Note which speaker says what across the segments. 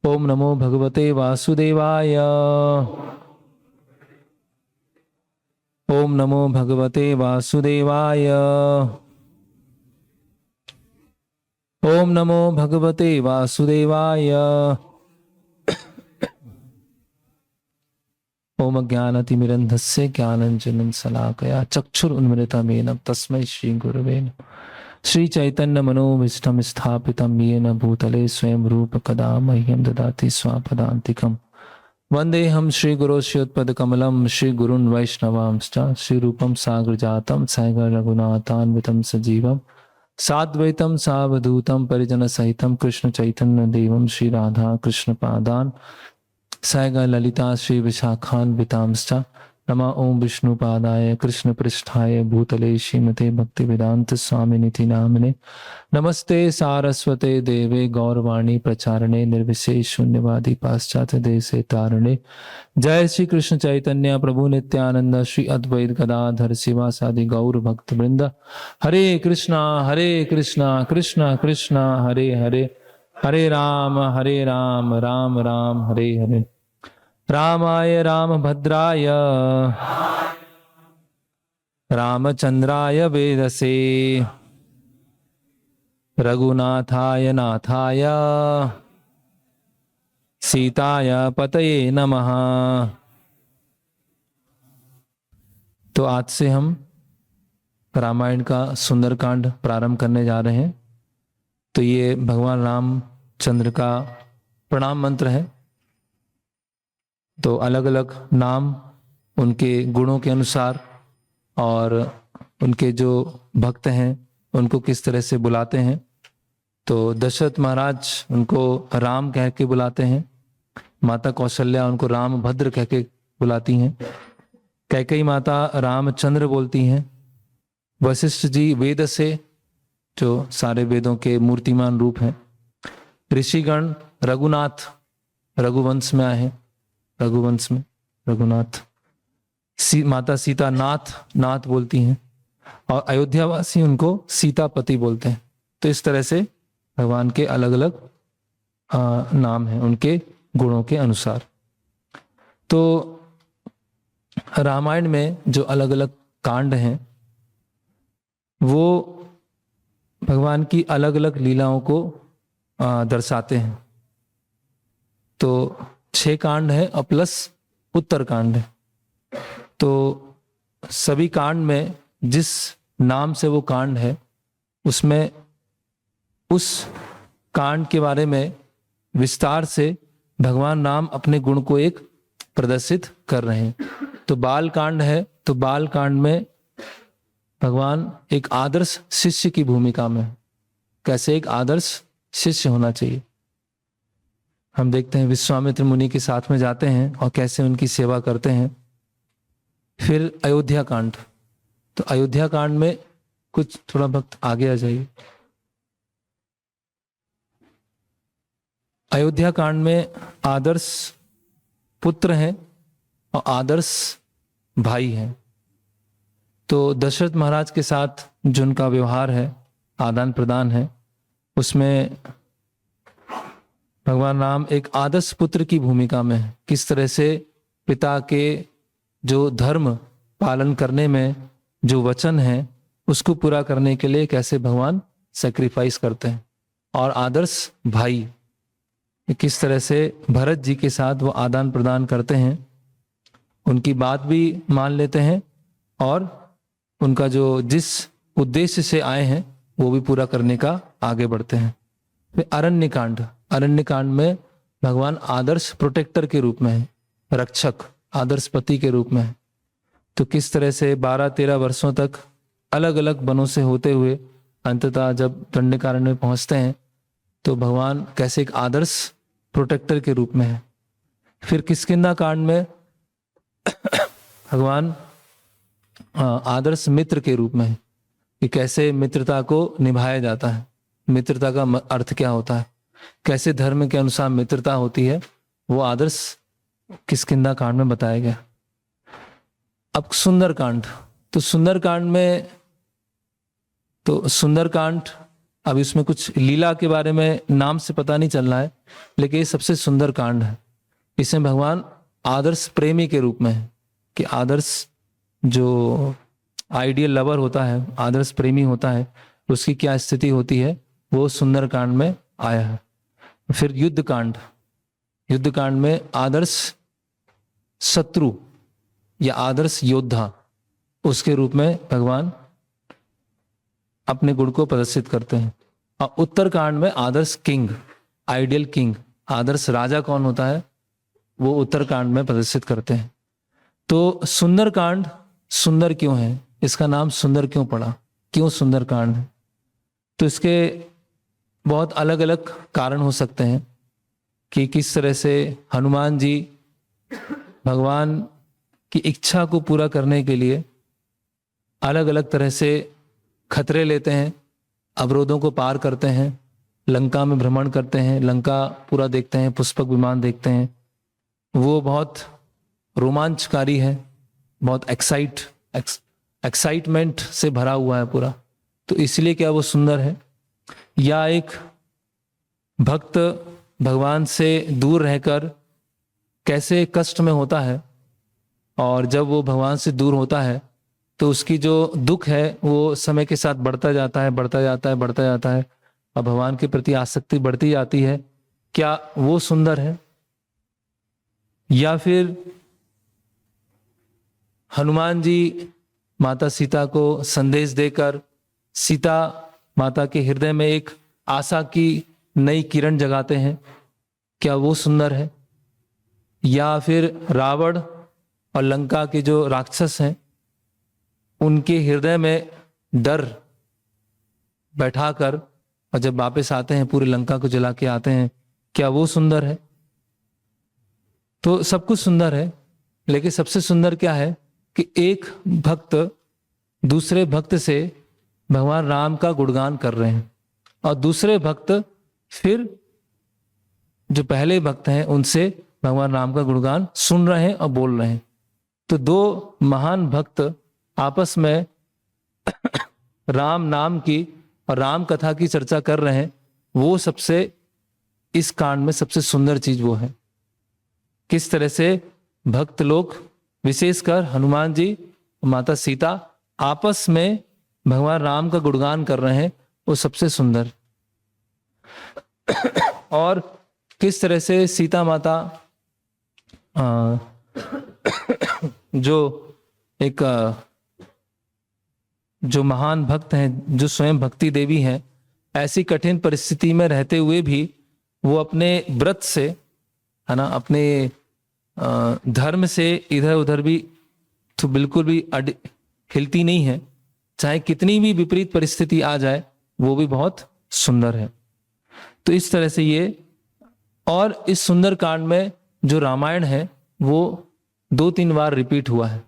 Speaker 1: ओम नमो भगवते वासुदेवाय। ओम नमो भगवते वासुदेवाय। ओम नमो भगवते वासुदेवाय। ओम अज्ञानतिमिरन्धस्य ज्ञानाञ्जनं शलाकया चक्षुरुन्मिलितं तस्मै श्री गुरवे नमः। श्री चैतन्य मनोभीष्टं स्थापितं येन भूतले स्वयं रूप कदा मह्यं ददाति स्वापदान्तिकम्। वन्देऽहं श्रीगुरो श्रीयुतपदकमलं श्रीगुरून् वैष्णवांश्च श्रीरूपं साग्रजातं सहगण रघुनाथान्वितं सजीवं साद्वैतं सावधूतं परिजनसहितं कृष्ण चैतन्य देवं श्री राधा कृष्ण पादान् सहगण ललिता श्री विशाखान्वितांश्च। नमः ओं विष्णुपादाय कृष्ण पृष्ठाय भूतले श्रीमते भक्ति वेदांत स्वामिनिति नामिने। नमस्ते सारस्वते देवे गौरवाणी प्रचारणे निर्विशेष शून्यवादी पाश्चात्य देशे तारणे। जय श्री कृष्ण चैतन्य प्रभु नित्यानंद श्री अद्वैत गदाधर शिवासादि गौर भक्त वृंद। हरे कृष्णा कृष्णा कृष्णा हरे हरे, हरे राम राम राम हरे हरे। रामाय रामभद्राय रामचंद्राय वेदसे रघुनाथाय नाथाय सीताय पतये नमः। तो आज से हम रामायण का सुंदरकांड प्रारंभ करने जा रहे हैं। तो ये भगवान रामचंद्र का प्रणाम मंत्र है। तो अलग अलग नाम उनके गुणों के अनुसार और उनके जो भक्त हैं उनको किस तरह से बुलाते हैं। तो दशरथ महाराज उनको राम कह के बुलाते हैं, माता कौशल्या उनको रामभद्र कह के बुलाती हैं, कैकेयी माता रामचंद्र बोलती हैं, वशिष्ठ जी वेद से जो सारे वेदों के मूर्तिमान रूप हैं, ऋषिगण रघुनाथ रघुवंश में आए हैं, रघुवंश में रघुनाथ, माता सीता नाथ बोलती हैं और अयोध्यावासी उनको सीतापति बोलते हैं। तो इस तरह से भगवान के अलग अलग नाम हैं उनके गुणों के अनुसार। तो रामायण में जो अलग अलग कांड हैं वो भगवान की अलग अलग लीलाओं को दर्शाते हैं। तो 6 कांड है और प्लस उत्तर कांड है। तो सभी कांड में जिस नाम से वो कांड है उसमें उस कांड के बारे में विस्तार से भगवान राम अपने गुण को एक प्रदर्शित कर रहे हैं। तो बाल कांड है, तो बाल कांड में भगवान एक आदर्श शिष्य की भूमिका में है, कैसे एक आदर्श शिष्य होना चाहिए। हम देखते हैं विश्वामित्र मुनि के साथ में जाते हैं और कैसे उनकी सेवा करते हैं। फिर अयोध्या कांड, तो अयोध्या कांड में कुछ थोड़ा वक्त आगे आ जाइए। अयोध्या कांड में आदर्श पुत्र हैं और आदर्श भाई हैं। तो दशरथ महाराज के साथ जो उनका व्यवहार है, आदान प्रदान है, उसमें भगवान राम एक आदर्श पुत्र की भूमिका में है। किस तरह से पिता के जो धर्म पालन करने में जो वचन है उसको पूरा करने के लिए कैसे भगवान सेक्रीफाइस करते हैं। और आदर्श भाई किस तरह से भरत जी के साथ वो आदान प्रदान करते हैं, उनकी बात भी मान लेते हैं और उनका जो जिस उद्देश्य से आए हैं वो भी पूरा करने का आगे बढ़ते हैं। फिर अरण्य कांड में भगवान आदर्श प्रोटेक्टर के रूप में है, रक्षक आदर्श पति के रूप में है। तो किस तरह से 12-13 वर्षों तक अलग अलग वनों से होते हुए अंततः जब दंडकारण्य में पहुंचते हैं तो भगवान कैसे एक आदर्श प्रोटेक्टर के रूप में है। फिर किष्किंधा कांड में भगवान आदर्श मित्र के रूप में है कि कैसे मित्रता को निभाया जाता है, मित्रता का अर्थ क्या होता है, कैसे धर्म के अनुसार मित्रता होती है, वो आदर्श किष्किंधा कांड में बताया गया। अब सुंदरकांड, तो सुंदरकांड में तो सुंदरकांड अभी उसमें कुछ लीला के बारे में नाम से पता नहीं चल रहा है, लेकिन ये सबसे सुंदर कांड है। इसमें भगवान आदर्श प्रेमी के रूप में है कि आदर्श जो आइडियल लवर होता है, आदर्श प्रेमी होता है, उसकी क्या स्थिति होती है, वो सुंदर कांड में आया है। फिर युद्ध कांड, युद्ध कांड में आदर्श शत्रु या आदर्श योद्धा उसके रूप में भगवान अपने गुण को प्रदर्शित करते हैं। और उत्तर कांड में आदर्श किंग, आइडियल किंग, आदर्श राजा कौन होता है, वो उत्तर कांड में प्रदर्शित करते हैं। तो सुंदर कांड सुंदर क्यों है, इसका नाम सुंदर क्यों पड़ा, क्यों सुंदर कांड है? तो इसके बहुत अलग अलग कारण हो सकते हैं कि किस तरह से हनुमान जी भगवान की इच्छा को पूरा करने के लिए अलग अलग तरह से खतरे लेते हैं, अवरोधों को पार करते हैं, लंका में भ्रमण करते हैं, लंका पूरा देखते हैं, पुष्पक विमान देखते हैं। वो बहुत रोमांचकारी है, बहुत एक्साइटमेंट से भरा हुआ है पूरा। तो इसलिए क्या वो सुंदर है? या एक भक्त भगवान से दूर रहकर कैसे कष्ट में होता है, और जब वो भगवान से दूर होता है तो उसकी जो दुख है वो समय के साथ बढ़ता जाता है, बढ़ता जाता है, बढ़ता जाता है, और भगवान के प्रति आसक्ति बढ़ती जाती है। क्या वो सुंदर है? या फिर हनुमान जी माता सीता को संदेश देकर सीता माता के हृदय में एक आशा की नई किरण जगाते हैं, क्या वो सुंदर है? या फिर रावण और लंका के जो राक्षस हैं उनके हृदय में डर बैठाकर, और जब वापस आते हैं पूरी लंका को जला के आते हैं, क्या वो सुंदर है? तो सब कुछ सुंदर है, लेकिन सबसे सुंदर क्या है कि एक भक्त दूसरे भक्त से भगवान राम का गुणगान कर रहे हैं, और दूसरे भक्त फिर जो पहले भक्त हैं उनसे भगवान राम का गुणगान सुन रहे हैं और बोल रहे हैं। तो दो महान भक्त आपस में राम नाम की और राम कथा की चर्चा कर रहे हैं। वो सबसे, इस कांड में सबसे सुंदर चीज वो है, किस तरह से भक्त लोग, विशेषकर हनुमान जी माता सीता आपस में भगवान राम का गुणगान कर रहे हैं, वो सबसे सुंदर। और किस तरह से सीता माता जो एक जो महान भक्त हैं, जो स्वयं भक्ति देवी हैं, ऐसी कठिन परिस्थिति में रहते हुए भी वो अपने व्रत से, है ना, अपने धर्म से इधर उधर भी तो बिल्कुल भी हिलती नहीं है, चाहे कितनी भी विपरीत परिस्थिति आ जाए, वो भी बहुत सुंदर है। तो इस तरह से ये, और इस सुंदर कांड में जो रामायण है वो 2-3 बार रिपीट हुआ है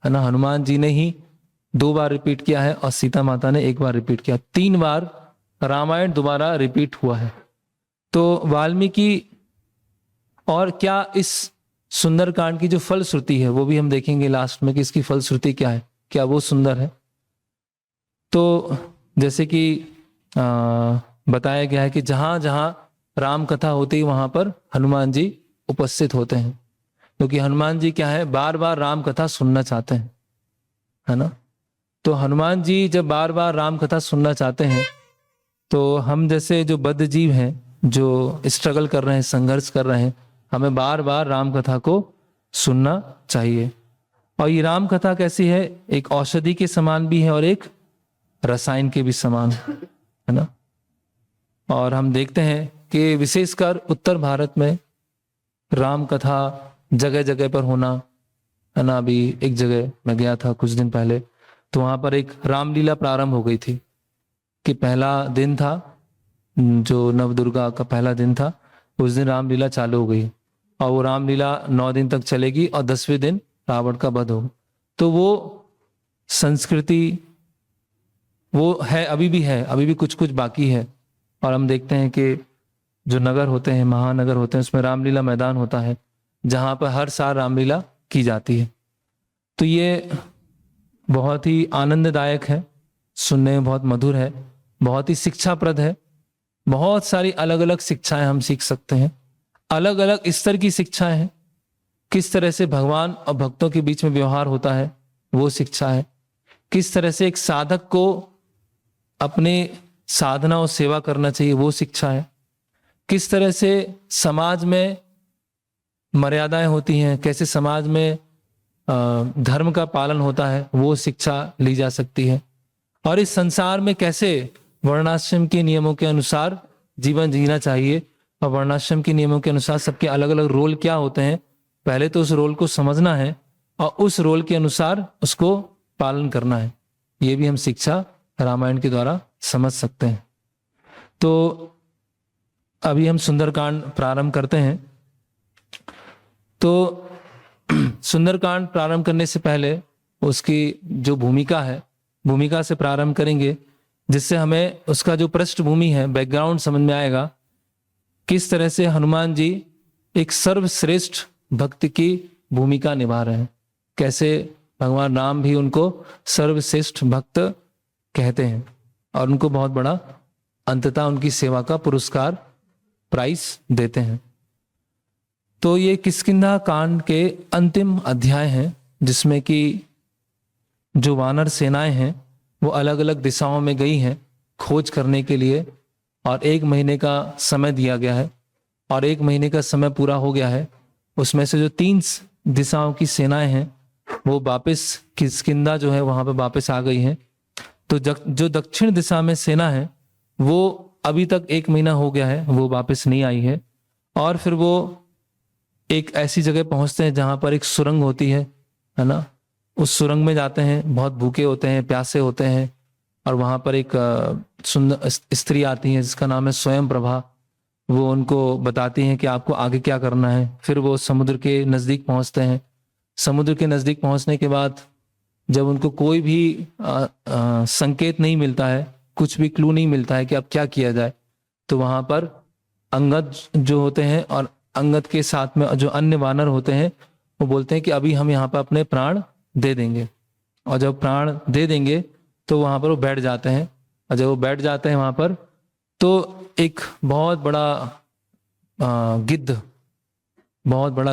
Speaker 1: ना। हनुमान जी ने ही 2 बार रिपीट किया है और सीता माता ने 1 बार रिपीट किया, 3 बार रामायण दोबारा रिपीट हुआ है। तो वाल्मीकि, और क्या इस सुंदर कांड की जो फलश्रुति है वो भी हम देखेंगे लास्ट में कि इसकी फलश्रुति क्या है, क्या वो सुंदर है। तो जैसे कि बताया गया है कि जहां जहां राम कथा होती है वहां पर हनुमान जी उपस्थित होते हैं, क्योंकि हनुमान जी क्या है, बार बार राम कथा सुनना चाहते हैं, है ना। तो हनुमान जी जब बार बार राम कथा सुनना चाहते हैं, तो हम जैसे जो बद्ध जीव हैं, जो स्ट्रगल कर रहे हैं, संघर्ष कर रहे हैं, हमें बार बार राम कथा को सुनना चाहिए। और ये राम कथा कैसी है, एक औषधि के समान भी है और एक रसायन के भी समान, है ना। और हम देखते हैं कि विशेषकर उत्तर भारत में राम कथा जगह जगह पर होना, है ना। अभी एक जगह मैं गया था कुछ दिन पहले, तो वहां पर एक रामलीला प्रारंभ हो गई थी कि पहला दिन था, जो नवदुर्गा का पहला दिन था, उस दिन रामलीला चालू हो गई, और वो रामलीला 9 दिन तक चलेगी और 10वें दिन रावण का वध होगा। तो वो संस्कृति वो है, अभी भी है, अभी भी कुछ कुछ बाकी है। और हम देखते हैं कि जो नगर होते हैं, महानगर होते हैं, उसमें रामलीला मैदान होता है जहां पर हर साल रामलीला की जाती है। तो ये बहुत ही आनंददायक है, सुनने में बहुत मधुर है, बहुत ही शिक्षाप्रद है। बहुत सारी अलग अलग शिक्षाएं हम सीख सकते हैं, अलग अलग स्तर की शिक्षाएं हैं। किस तरह से भगवान और भक्तों के बीच में व्यवहार होता है वो शिक्षा है। किस तरह से एक साधक को अपने साधना और सेवा करना चाहिए वो शिक्षा है। किस तरह से समाज में मर्यादाएं होती हैं, कैसे समाज में धर्म का पालन होता है वो शिक्षा ली जा सकती है। और इस संसार में कैसे वर्णाश्रम के नियमों के अनुसार जीवन जीना चाहिए, और वर्णाश्रम के नियमों के अनुसार सबके अलग अलग रोल क्या होते हैं, पहले तो उस रोल को समझना है और उस रोल के अनुसार उसको पालन करना है। ये भी हम शिक्षा रामायण के द्वारा समझ सकते हैं। तो अभी हम सुंदरकांड प्रारंभ करते हैं। तो सुंदरकांड प्रारंभ करने से पहले उसकी जो भूमिका है, भूमिका से प्रारंभ करेंगे, जिससे हमें उसका जो पृष्ठभूमि है, बैकग्राउंड समझ में आएगा। किस तरह से हनुमान जी एक सर्वश्रेष्ठ भक्त की भूमिका निभा रहे हैं, कैसे भगवान राम भी उनको सर्वश्रेष्ठ भक्त कहते हैं और उनको बहुत बड़ा अंततः उनकी सेवा का पुरस्कार प्राइज देते हैं। तो ये किष्किंधा कांड के अंतिम अध्याय हैं, जिसमें कि जो वानर सेनाएं हैं वो अलग अलग दिशाओं में गई हैं खोज करने के लिए, और 1 महीने का समय दिया गया है और 1 महीने का समय पूरा हो गया है। उसमें से जो 3 दिशाओं की सेनाएं हैं वो वापस किष्किंधा जो है वहां पर वापस आ गई हैं। तो जो दक्षिण दिशा में सेना है वो अभी तक 1 महीना हो गया है, वो वापस नहीं आई है। और फिर वो एक ऐसी जगह पहुंचते हैं जहां पर एक सुरंग होती है ना। उस सुरंग में जाते हैं, बहुत भूखे होते हैं, प्यासे होते हैं, और वहां पर एक सुंदर स्त्री आती है जिसका नाम है स्वयं प्रभा। वो उनको बताती हैं कि आपको आगे क्या करना है। फिर वो समुद्र के नजदीक पहुंचते हैं। समुद्र के नजदीक पहुंचने के बाद जब उनको कोई भी संकेत नहीं मिलता है, कुछ भी क्लू नहीं मिलता है कि अब क्या किया जाए, तो वहां पर अंगद जो होते हैं और अंगद के साथ में जो अन्य वानर होते हैं वो बोलते हैं कि अभी हम यहाँ पर अपने प्राण दे देंगे। और जब प्राण दे देंगे तो वहां पर वो बैठ जाते हैं। और जब वो बैठ जाते हैं वहां पर, तो एक बहुत बड़ा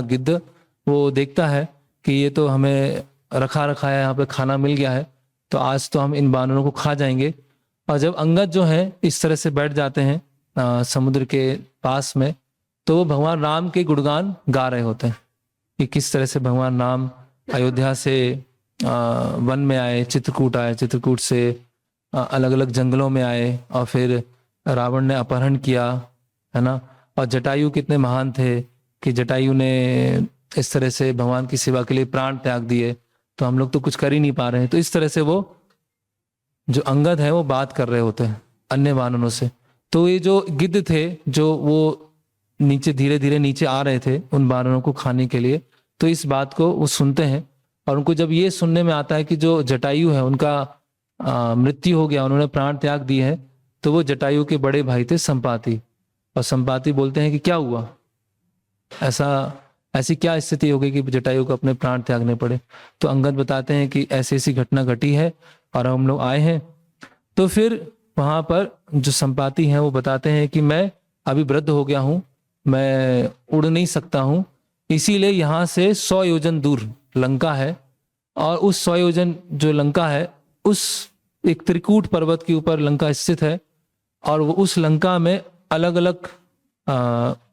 Speaker 1: गिद्ध वो देखता है कि ये तो हमें रखा है, यहाँ पे खाना मिल गया है, तो आज तो हम इन वानरों को खा जाएंगे। और जब अंगद जो है इस तरह से बैठ जाते हैं समुद्र के पास में, तो वो भगवान राम के गुणगान गा रहे होते हैं कि किस तरह से भगवान राम अयोध्या से वन में आए, चित्रकूट आए, चित्रकूट से अलग अलग जंगलों में आए, और फिर रावण ने अपहरण किया, है ना। और जटायु कितने महान थे कि जटायु ने इस तरह से भगवान की सेवा के लिए प्राण त्याग दिए, तो हम लोग तो कुछ कर ही नहीं पा रहे हैं। तो इस तरह से वो जो अंगद है वो बात कर रहे होते हैं अन्य वानरों से। तो ये जो गिद्ध थे जो वो नीचे धीरे धीरे नीचे आ रहे थे उन वानरों को खाने के लिए, तो इस बात को वो सुनते हैं। और उनको जब ये सुनने में आता है कि जो जटायु है उनका मृत्यु हो गया, उन्होंने प्राण त्याग दिए है, तो वो जटायु के बड़े भाई थे संपाति। और संपाति बोलते हैं कि क्या हुआ, ऐसी क्या स्थिति हो गई कि जटायु को अपने प्राण त्यागने पड़े। तो अंगद बताते हैं कि ऐसी ऐसी घटना घटी है और हम लोग आए हैं। तो फिर वहां पर जो संपाति हैं वो बताते हैं कि मैं अभी वृद्ध हो गया हूं, मैं उड़ नहीं सकता हूं, इसीलिए यहाँ से 100 योजन दूर लंका है, और उस 100 योजन जो लंका है उस एक त्रिकूट पर्वत के ऊपर लंका स्थित है। और वो उस लंका में अलग अलग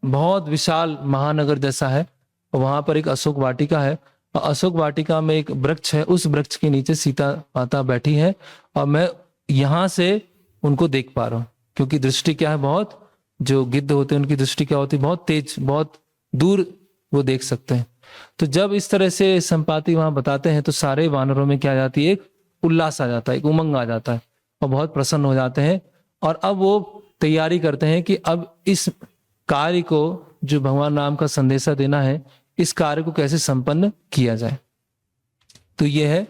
Speaker 1: बहुत विशाल महानगर जैसा है। वहां पर एक अशोक वाटिका है, और अशोक वाटिका में एक वृक्ष है, उस वृक्ष के नीचे सीता माता बैठी है, और मैं यहाँ से उनको देख पा रहा हूँ। क्योंकि दृष्टि क्या है, बहुत जो गिद्ध होते हैं उनकी दृष्टि क्या होती है, बहुत तेज, बहुत दूर वो देख सकते हैं। तो जब इस तरह से संपाति वहां बताते हैं तो सारे वानरों में क्या आ जाती है, एक उल्लास आ जाता है, एक उमंग आ जाता है, और बहुत प्रसन्न हो जाते हैं। और अब वो तैयारी करते हैं कि अब इस कार्य को, जो भगवान राम का संदेशा देना है, इस कार्य को कैसे संपन्न किया जाए। तो ये है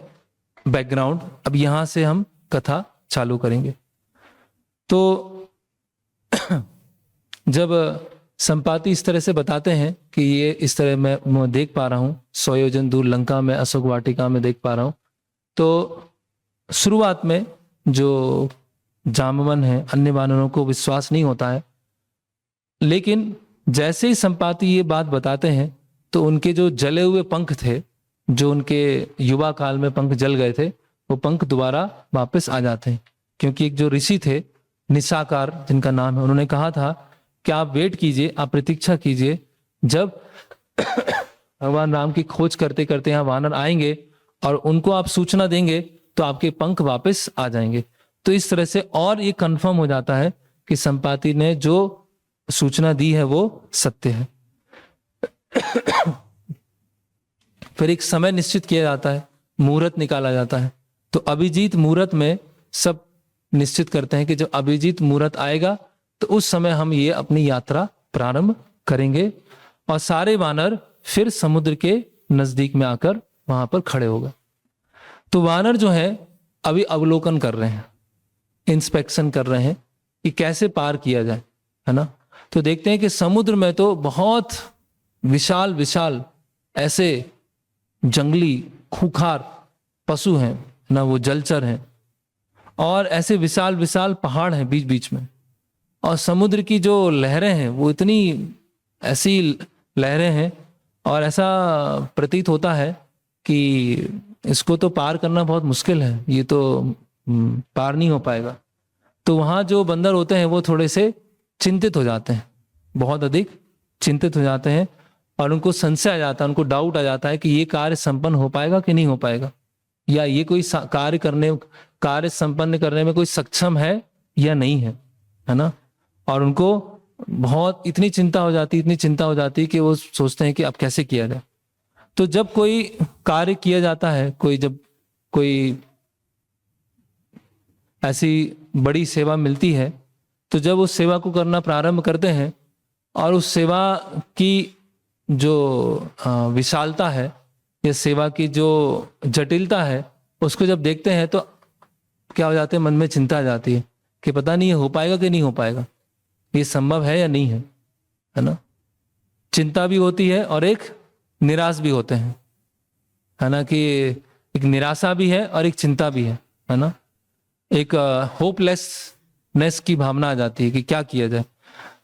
Speaker 1: बैकग्राउंड। अब यहां से हम कथा चालू करेंगे। तो जब संपाति इस तरह से बताते हैं कि ये इस तरह मैं देख पा रहा हूं, 100 योजन दूर लंका में अशोक वाटिका में देख पा रहा हूं, तो शुरुआत में जो जामवन है, अन्य वानरों को विश्वास नहीं होता है। लेकिन जैसे ही संपाति ये बात बताते हैं तो उनके जो जले हुए पंख थे, जो उनके युवा काल में पंख जल गए थे, वो पंख दोबारा वापस आ जाते हैं। क्योंकि एक जो ऋषि थे निशाकार जिनका नाम है, उन्होंने कहा था कि आप वेट कीजिए, आप प्रतीक्षा कीजिए, जब भगवान राम की खोज करते करते यहाँ वानर आएंगे और उनको आप सूचना देंगे तो आपके पंख वापस आ जाएंगे। तो इस तरह से और ये कंफर्म हो जाता है कि संपाति ने जो सूचना दी है वो सत्य है। फिर एक समय निश्चित किया जाता है, मुहूर्त निकाला जाता है। तो अभिजीत मुहूर्त में सब निश्चित करते हैं कि जब अभिजीत मुहूर्त आएगा तो उस समय हम ये अपनी यात्रा प्रारंभ करेंगे। और सारे वानर फिर समुद्र के नजदीक में आकर वहां पर खड़े हो गए। तो वानर जो है अभी अवलोकन कर रहे हैं, इंस्पेक्शन कर रहे हैं कि कैसे पार किया जाए, है ना। तो देखते हैं कि समुद्र में तो बहुत विशाल विशाल ऐसे जंगली खूंखार पशु हैं ना, वो जलचर हैं, और ऐसे विशाल विशाल पहाड़ हैं बीच बीच में। और समुद्र की जो लहरें हैं वो इतनी ऐसी लहरें हैं, और ऐसा प्रतीत होता है कि इसको तो पार करना बहुत मुश्किल है, ये तो पार नहीं हो पाएगा। तो वहाँ जो बंदर होते हैं वो थोड़े से चिंतित हो जाते हैं, बहुत अधिक चिंतित हो जाते हैं, और उनको संशय आ जाता है, उनको डाउट आ जाता है कि ये कार्य संपन्न हो पाएगा कि नहीं हो पाएगा, या ये कोई कार्य संपन्न करने में कोई सक्षम है या नहीं है ना। और उनको बहुत इतनी चिंता हो जाती है कि वो सोचते हैं कि अब कैसे किया जाए। तो जब कोई कार्य किया जाता है, जब कोई ऐसी बड़ी सेवा मिलती है, तो जब उस सेवा को करना प्रारंभ करते हैं और उस सेवा की जो विशालता है या सेवा की जो जटिलता है उसको जब देखते हैं तो क्या हो जाते हैं, मन में चिंता आ जाती है कि पता नहीं ये हो पाएगा कि नहीं हो पाएगा, ये संभव है या नहीं है ना। चिंता भी होती है और एक निराश भी होते हैं, है ना, कि एक निराशा भी है और एक चिंता भी है ना। एक होपलेसनेस की भावना आ जाती है कि क्या किया जाए।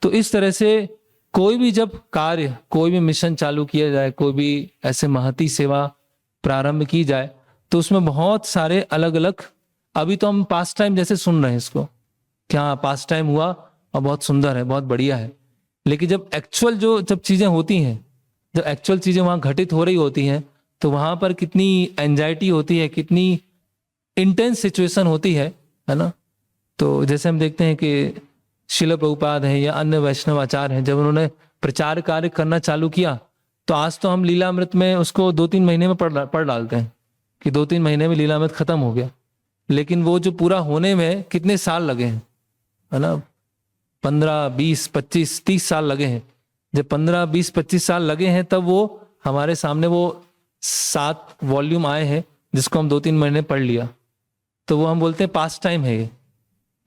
Speaker 1: तो इस तरह से कोई भी जब कार्य, कोई भी मिशन चालू किया जाए, कोई भी ऐसे महती सेवा प्रारंभ की जाए, तो उसमें बहुत सारे अलग अलग, अभी तो हम पास टाइम जैसे सुन रहे हैं इसको, क्या पास टाइम हुआ और बहुत सुंदर है, बहुत बढ़िया है। लेकिन जब एक्चुअल जब चीजें होती हैं, जब एक्चुअल चीजें वहां घटित हो रही होती हैं, तो वहां पर कितनी एंजाइटी होती है, कितनी इंटेंस सिचुएशन होती है ना। तो जैसे हम देखते हैं कि शिल प्रभुपाद हैं या अन्य वैष्णव आचार्य हैं, जब उन्होंने प्रचार कार्य करना चालू किया तो आज तो हम लीलामृत में उसको 2-3 महीने में पढ़ डालते हैं कि 2-3 महीने में लीलामृत खत्म हो गया। लेकिन वो जो पूरा होने में कितने साल लगे हैं, है ना, 15, 20, 25, 30 साल लगे हैं। जब 15, 20, 25 साल लगे हैं तब वो हमारे सामने वो 7 वॉल्यूम आए हैं जिसको हम 2-3 महीने पढ़ लिया। तो वो हम बोलते हैं पास टाइम है, ये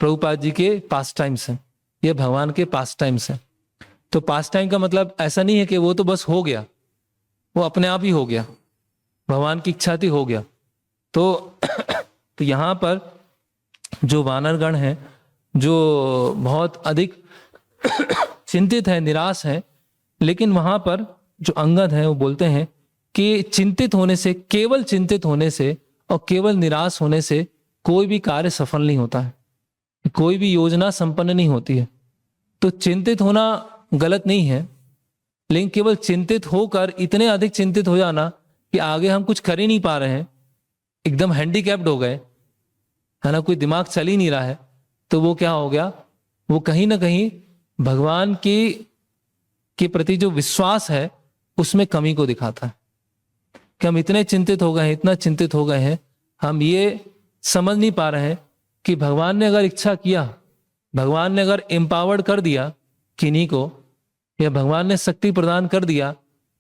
Speaker 1: प्रभुपाद जी के पास टाइम्स हैं, ये भगवान के पास टाइम्स हैं। तो पास टाइम का मतलब ऐसा नहीं है कि वो तो बस हो गया, वो अपने आप ही हो गया, भगवान की इच्छा थी, हो गया। तो यहाँ पर जो वानरगण हैं, जो बहुत अधिक चिंतित है, निराश है, लेकिन वहां पर जो अंगद है वो बोलते हैं कि चिंतित होने से, केवल चिंतित होने से और केवल निराश होने से कोई भी कार्य सफल नहीं होता है, कोई भी योजना संपन्न नहीं होती है। तो चिंतित होना गलत नहीं है, लेकिन केवल चिंतित होकर इतने अधिक चिंतित हो जाना कि आगे हम कुछ कर ही नहीं पा रहे हैं, एकदम हैंडीकैप्ड हो गए, है ना, कोई दिमाग चल ही नहीं रहा है, तो वो क्या हो गया, वो कहीं ना कहीं भगवान के प्रति जो विश्वास है उसमें कमी को दिखाता है कि हम इतने चिंतित हो गए हैं, इतना चिंतित हो गए हैं, हम ये समझ नहीं पा रहे हैं कि भगवान ने अगर इच्छा किया, भगवान ने अगर एम्पावर्ड कर दिया किन्हीं को, या भगवान ने शक्ति प्रदान कर दिया,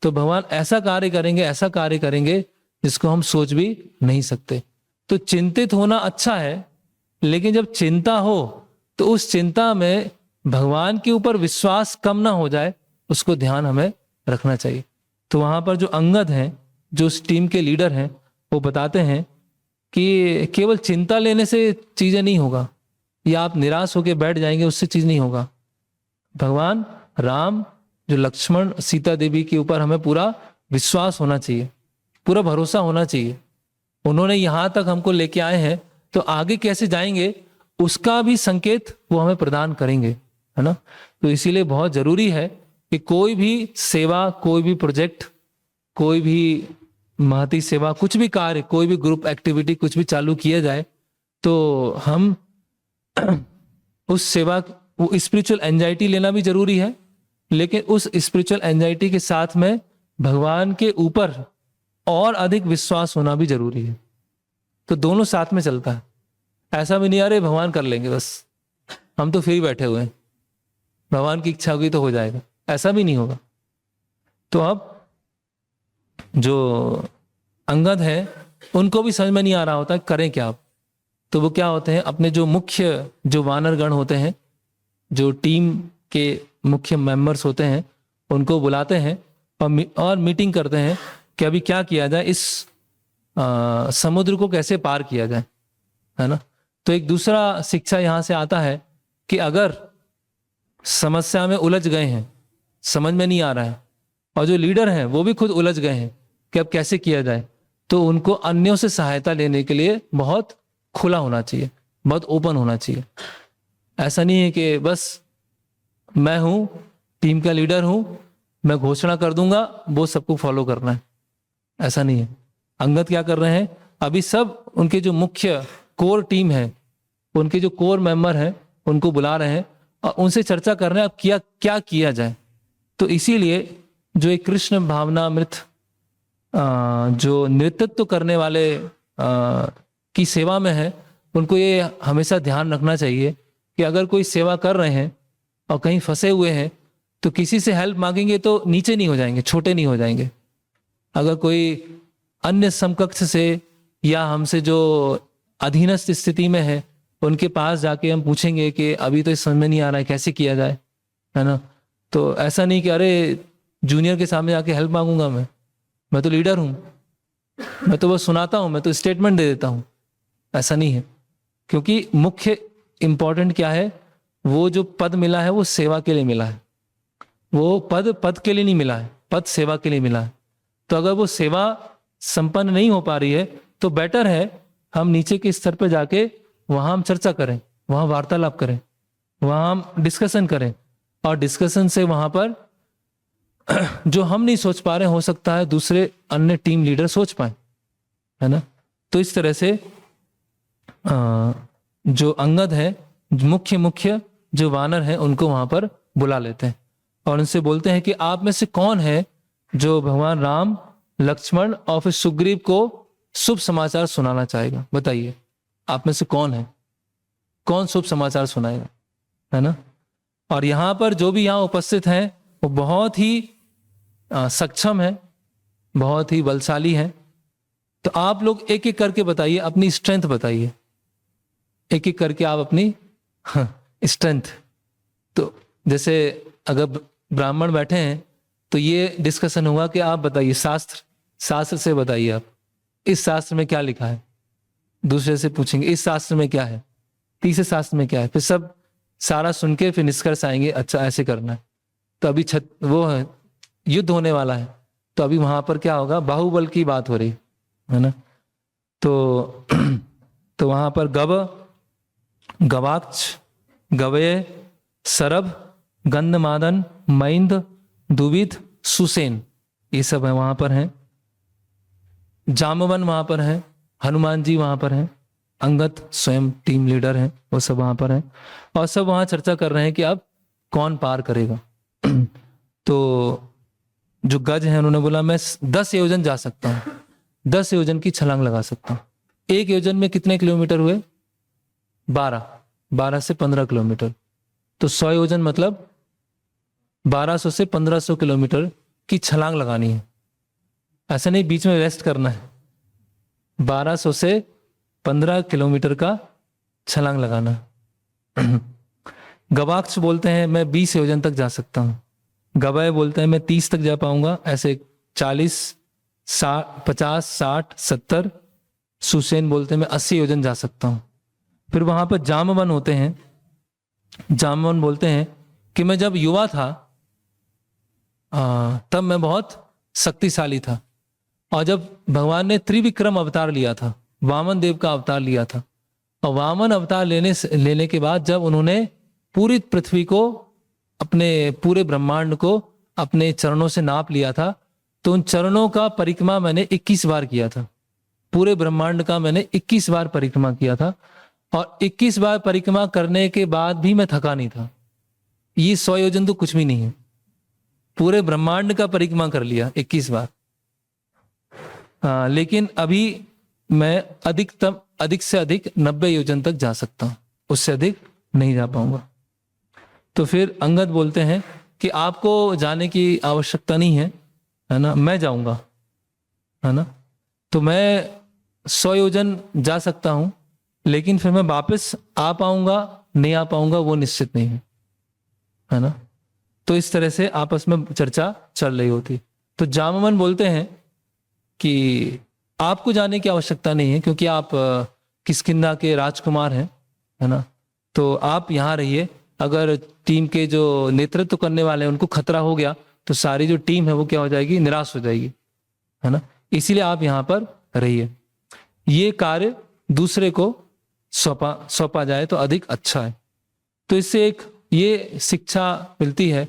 Speaker 1: तो भगवान ऐसा कार्य करेंगे, ऐसा कार्य करेंगे जिसको हम सोच भी नहीं सकते। तो चिंतित होना अच्छा है, लेकिन जब चिंता हो तो उस चिंता में भगवान के ऊपर विश्वास कम ना हो जाए, उसको ध्यान हमें रखना चाहिए। तो वहां पर जो अंगद हैं, जो उस टीम के लीडर हैं, वो बताते हैं कि केवल चिंता लेने से चीजें नहीं होगा, या आप निराश होकर बैठ जाएंगे, उससे चीज नहीं होगा। भगवान राम, जो लक्ष्मण, सीता देवी के ऊपर हमें पूरा विश्वास होना चाहिए, पूरा भरोसा होना चाहिए। उन्होंने यहां तक हमको लेके आए हैं, तो आगे कैसे जाएंगे उसका भी संकेत वो हमें प्रदान करेंगे, है ना। तो इसीलिए बहुत जरूरी है कि कोई भी सेवा, कोई भी प्रोजेक्ट, कोई भी महती सेवा, कुछ भी कार्य, कोई भी ग्रुप एक्टिविटी कुछ भी चालू किया जाए, तो हम उस सेवा, वो स्पिरिचुअल एंजाइटी लेना भी जरूरी है, लेकिन उस स्पिरिचुअल एंजाइटी के साथ में भगवान के ऊपर और अधिक विश्वास होना भी जरूरी है। तो दोनों साथ में चलता है। ऐसा भी नहीं अरे भगवान कर लेंगे, बस हम तो फ्री बैठे हुए हैं, भगवान की इच्छा होगी तो हो जाएगा, ऐसा भी नहीं होगा। तो अब जो अंगद है उनको भी समझ में नहीं आ रहा होता करें क्या अब। तो वो क्या होते हैं, अपने जो मुख्य जो वानर गण होते हैं, जो टीम के मुख्य मेंबर्स होते हैं, उनको बुलाते हैं और मीटिंग करते हैं कि अभी क्या किया जाए, इस समुद्र को कैसे पार किया जाए, है ना। तो एक दूसरा शिक्षा यहां से आता है कि अगर समस्या में उलझ गए हैं, समझ में नहीं आ रहा है, और जो लीडर हैं वो भी खुद उलझ गए हैं कि अब कैसे किया जाए, तो उनको अन्यों से सहायता लेने के लिए बहुत खुला होना चाहिए, बहुत ओपन होना चाहिए। ऐसा नहीं है कि बस मैं हूं, टीम का लीडर हूं, मैं घोषणा कर दूंगा, वो सबको फॉलो करना है, ऐसा नहीं है। अंगद क्या कर रहे हैं, अभी सब उनके जो मुख्य कोर टीम है, उनके जो कोर मेंबर हैं, उनको बुला रहे हैं और उनसे चर्चा कर रहे हैं अब क्या किया जाए। तो इसीलिए जो एक कृष्ण भावनामृत जो नेतृत्व करने वाले की सेवा में है, उनको ये हमेशा ध्यान रखना चाहिए कि अगर कोई सेवा कर रहे हैं और कहीं फंसे हुए हैं, तो किसी से हेल्प मांगेंगे तो नीचे नहीं हो जाएंगे, छोटे नहीं हो जाएंगे। अगर कोई अन्य समकक्ष से या हमसे जो अधीनस्थ स्थिति में है, उनके पास जाके हम पूछेंगे कि अभी तो समझ में नहीं आ रहा है कैसे किया जाए, है ना। तो ऐसा नहीं कि अरे जूनियर के सामने जाके हेल्प मांगूंगा, मैं तो लीडर हूं, मैं तो बस सुनाता हूं, मैं तो स्टेटमेंट दे देता हूं, ऐसा नहीं है। क्योंकि मुख्य इंपॉर्टेंट क्या है, वो जो पद मिला है वो सेवा के लिए मिला है, वो पद के लिए नहीं मिला है, पद सेवा के लिए मिला है। तो अगर वो सेवा संपन्न नहीं हो पा रही है, तो बेटर है हम नीचे के स्तर पर जाके वहां हम चर्चा करें, वहां वार्तालाप करें, वहां हम डिस्कशन करें, और डिस्कशन से वहां पर जो हम नहीं सोच पा रहे, हो सकता है दूसरे अन्य टीम लीडर सोच पाए, है ना। तो इस तरह से जो अंगद है, मुख्य जो वानर है, उनको वहां पर बुला लेते हैं और उनसे बोलते हैं कि आप में से कौन है जो भगवान राम, लक्ष्मण और फिर सुग्रीव को शुभ समाचार सुनाना चाहेगा, बताइए आप में से कौन है, कौन शुभ समाचार सुनाएगा, है ना। और यहां पर जो भी यहां उपस्थित हैं वो बहुत ही सक्षम है, बहुत ही बलशाली है। तो आप लोग एक एक करके बताइए, अपनी स्ट्रेंथ बताइए, एक एक करके आप अपनी स्ट्रेंथ। तो जैसे अगर ब्राह्मण बैठे हैं तो ये डिस्कशन होगा कि आप बताइए, शास्त्र से बताइए, आप इस शास्त्र में क्या लिखा है, दूसरे से पूछेंगे इस शास्त्र में क्या है, तीसरे शास्त्र में क्या है, फिर सब सारा सुन के फिर निष्कर्ष आएंगे, अच्छा ऐसे करना है। तो अभी वो है, युद्ध होने वाला है, तो अभी वहां पर क्या होगा, बाहुबल की बात हो रही है ना। तो वहां पर गवाक्ष, गवय, सरभ, गंधमादन, मैंद, दुविध, सुसेन, ये सब है वहां पर हैं। जामवन वहां पर है, हनुमान जी वहां पर हैं, अंगद स्वयं टीम लीडर हैं, वो सब वहां पर हैं और सब वहां चर्चा कर रहे हैं कि अब कौन पार करेगा। तो जो गज है उन्होंने बोला मैं 10 योजन जा सकता हूं, 10 योजन की छलांग लगा सकता हूं। एक योजन में कितने किलोमीटर हुए, 12 से 15 किलोमीटर। तो 100 योजन मतलब 1200 से 1500 किलोमीटर की छलांग लगानी है, ऐसा नहीं बीच में रेस्ट करना है, 1200 से 15 किलोमीटर का छलांग लगाना। गवाक्ष बोलते हैं मैं 20 योजन तक जा सकता हूं, गवाय बोलते हैं मैं 30 तक जा पाऊंगा, ऐसे 40, 50, 60, 70। सुसेन बोलते हैं मैं 80 योजन जा सकता हूं। फिर वहां पर जामवन होते हैं। जामवन बोलते हैं कि मैं जब युवा था तब मैं बहुत शक्तिशाली था, और जब भगवान ने त्रिविक्रम अवतार लिया था, वामन देव का अवतार लिया था, और वामन अवतार लेने के बाद जब उन्होंने पूरी पृथ्वी को, अपने पूरे ब्रह्मांड को अपने चरणों से नाप लिया था, तो उन चरणों का परिक्रमा मैंने 21 बार किया था। पूरे ब्रह्मांड का मैंने 21 बार परिक्रमा किया था, और 21 बार परिक्रमा करने के बाद भी मैं थका नहीं था। ये 100 योजन तो कुछ भी नहीं है, पूरे ब्रह्मांड का परिक्रमा कर लिया 21 बार। लेकिन अभी मैं अधिक से अधिक 90 योजन तक जा सकता हूं, उससे अधिक नहीं जा पाऊंगा। तो फिर अंगद बोलते हैं कि आपको जाने की आवश्यकता नहीं है ना, मैं जाऊंगा, है ना। तो मैं 100 योजन जा सकता हूं, लेकिन फिर मैं वापस आ पाऊंगा नहीं आ पाऊंगा वो निश्चित नहीं है ना। तो इस तरह से आपस में चर्चा चल रही होती। तो जामवन बोलते हैं कि आपको जाने की आवश्यकता नहीं है, क्योंकि आप किष्किंधा के राजकुमार हैं, है ना। तो आप यहाँ रहिए, अगर टीम के जो नेतृत्व करने वाले हैं उनको खतरा हो गया तो सारी जो टीम है वो क्या हो जाएगी, निराश हो जाएगी, है ना। इसीलिए आप यहाँ पर रहिए, ये कार्य दूसरे को सौंपा जाए तो अधिक अच्छा है। तो इससे एक ये शिक्षा मिलती है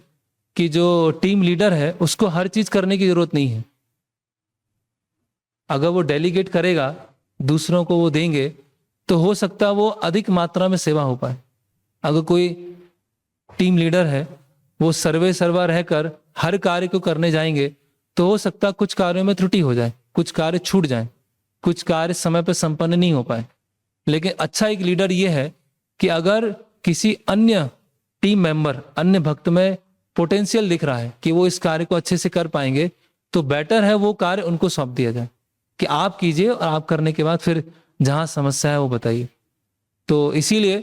Speaker 1: कि जो टीम लीडर है उसको हर चीज करने की जरूरत नहीं है। अगर वो डेलीगेट करेगा, दूसरों को वो देंगे, तो हो सकता है वो अधिक मात्रा में सेवा हो पाए। अगर कोई टीम लीडर है, वो सर्वा रहकर हर कार्य को करने जाएंगे, तो हो सकता है कुछ कार्यों में त्रुटि हो जाए, कुछ कार्य छूट जाए, कुछ कार्य समय पर संपन्न नहीं हो पाए। लेकिन अच्छा एक लीडर ये है कि अगर किसी अन्य टीम मेंबर, अन्य भक्त में पोटेंशियल दिख रहा है कि वो इस कार्य को अच्छे से कर पाएंगे, तो बेटर है वो कार्य उनको सौंप दिया जाए कि आप कीजिए, और आप करने के बाद फिर जहां समस्या है वो बताइए। तो इसीलिए,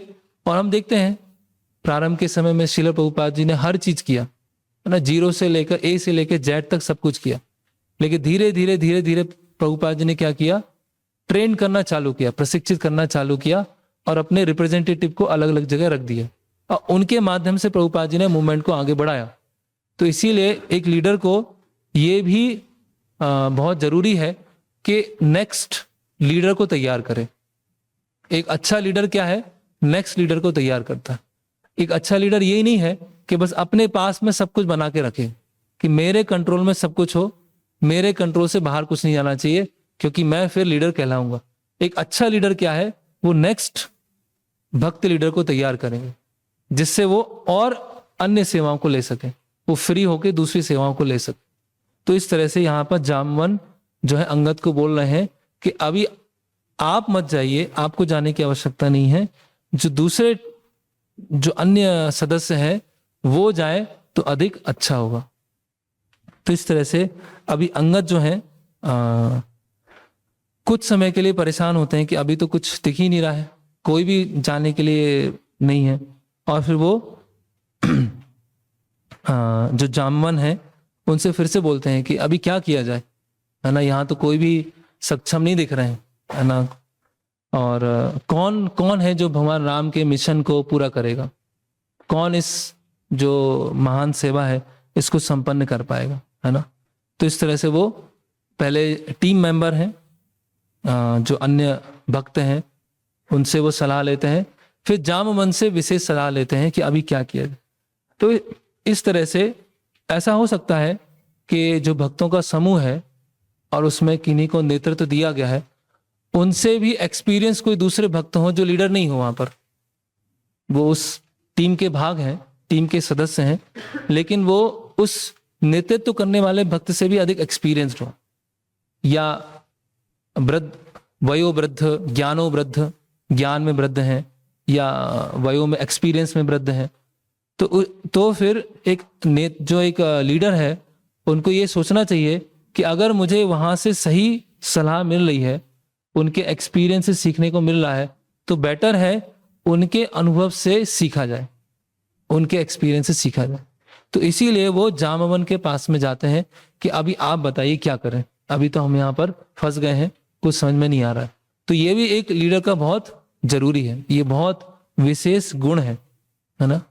Speaker 1: और हम देखते हैं प्रारंभ के समय में श्रील प्रभुपाद जी ने हर चीज किया, है ना, जीरो से लेकर ए से लेकर जेड तक सब कुछ किया। लेकिन धीरे धीरे प्रभुपाद जी ने क्या किया, ट्रेन करना चालू किया, प्रशिक्षित करना चालू किया, और अपने रिप्रेजेंटेटिव को अलग अलग जगह रख दिया, और उनके माध्यम से प्रभुपाद जी ने मूवमेंट को आगे बढ़ाया। तो इसीलिए एक लीडर को ये भी बहुत जरूरी है कि नेक्स्ट लीडर को तैयार करे। एक अच्छा लीडर क्या है, नेक्स्ट लीडर को तैयार करता है। एक अच्छा लीडर यही नहीं है कि बस अपने पास में सब कुछ बना के रखे कि मेरे कंट्रोल में सब कुछ हो, मेरे कंट्रोल से बाहर कुछ नहीं जाना चाहिए, क्योंकि मैं फिर लीडर कहलाऊंगा। एक अच्छा लीडर क्या है, वो नेक्स्ट भक्त लीडर को तैयार करेंगे, जिससे वो और अन्य सेवाओं को ले सके, वो फ्री होकर दूसरी सेवाओं को ले सके। तो इस तरह से यहाँ पर जामवन जो है अंगद को बोल रहे हैं कि अभी आप मत जाइए, आपको जाने की आवश्यकता नहीं है, जो अन्य सदस्य हैं वो जाए तो अधिक अच्छा होगा। तो इस तरह से अभी अंगद जो है कुछ समय के लिए परेशान होते हैं कि अभी तो कुछ दिख ही नहीं रहा है, कोई भी जाने के लिए नहीं है। और फिर वो जो जामवन है उनसे फिर से बोलते हैं कि अभी क्या किया जाए, है ना, यहाँ तो कोई भी सक्षम नहीं दिख रहे हैं, है ना। और कौन कौन है जो भगवान राम के मिशन को पूरा करेगा, कौन इस जो महान सेवा है इसको संपन्न कर पाएगा, है ना। तो इस तरह से वो पहले टीम मेंबर हैं, जो अन्य भक्त हैं उनसे वो सलाह लेते हैं, फिर जामवन से विशेष सलाह लेते हैं कि अभी क्या किया जाए। तो इस तरह से ऐसा हो सकता है कि जो भक्तों का समूह है और उसमें किन्हीं को नेतृत्व दिया गया है, उनसे भी एक्सपीरियंस कोई दूसरे भक्त हो जो लीडर नहीं हो, वहां पर वो उस टीम के भाग हैं, टीम के सदस्य हैं, लेकिन वो उस नेतृत्व करने वाले भक्त से भी अधिक एक्सपीरियंस्ड हो, या वृद्ध, वयोवृद्ध, ज्ञानोवृद्ध, ज्ञान में वृद्ध हैं, या वयो में एक्सपीरियंस में वृद्ध हैं। तो फिर जो एक लीडर है उनको ये सोचना चाहिए कि अगर मुझे वहां से सही सलाह मिल रही है, उनके एक्सपीरियंस से सीखने को मिल रहा है, तो बेटर है उनके अनुभव से सीखा जाए, उनके एक्सपीरियंस से सीखा जाए। तो इसीलिए वो जामवन के पास में जाते हैं कि अभी आप बताइए क्या करें, अभी तो हम यहाँ पर फंस गए हैं, कुछ समझ में नहीं आ रहा है। तो ये भी एक लीडर का बहुत जरूरी है। ये बहुत विशेष गुण है ना,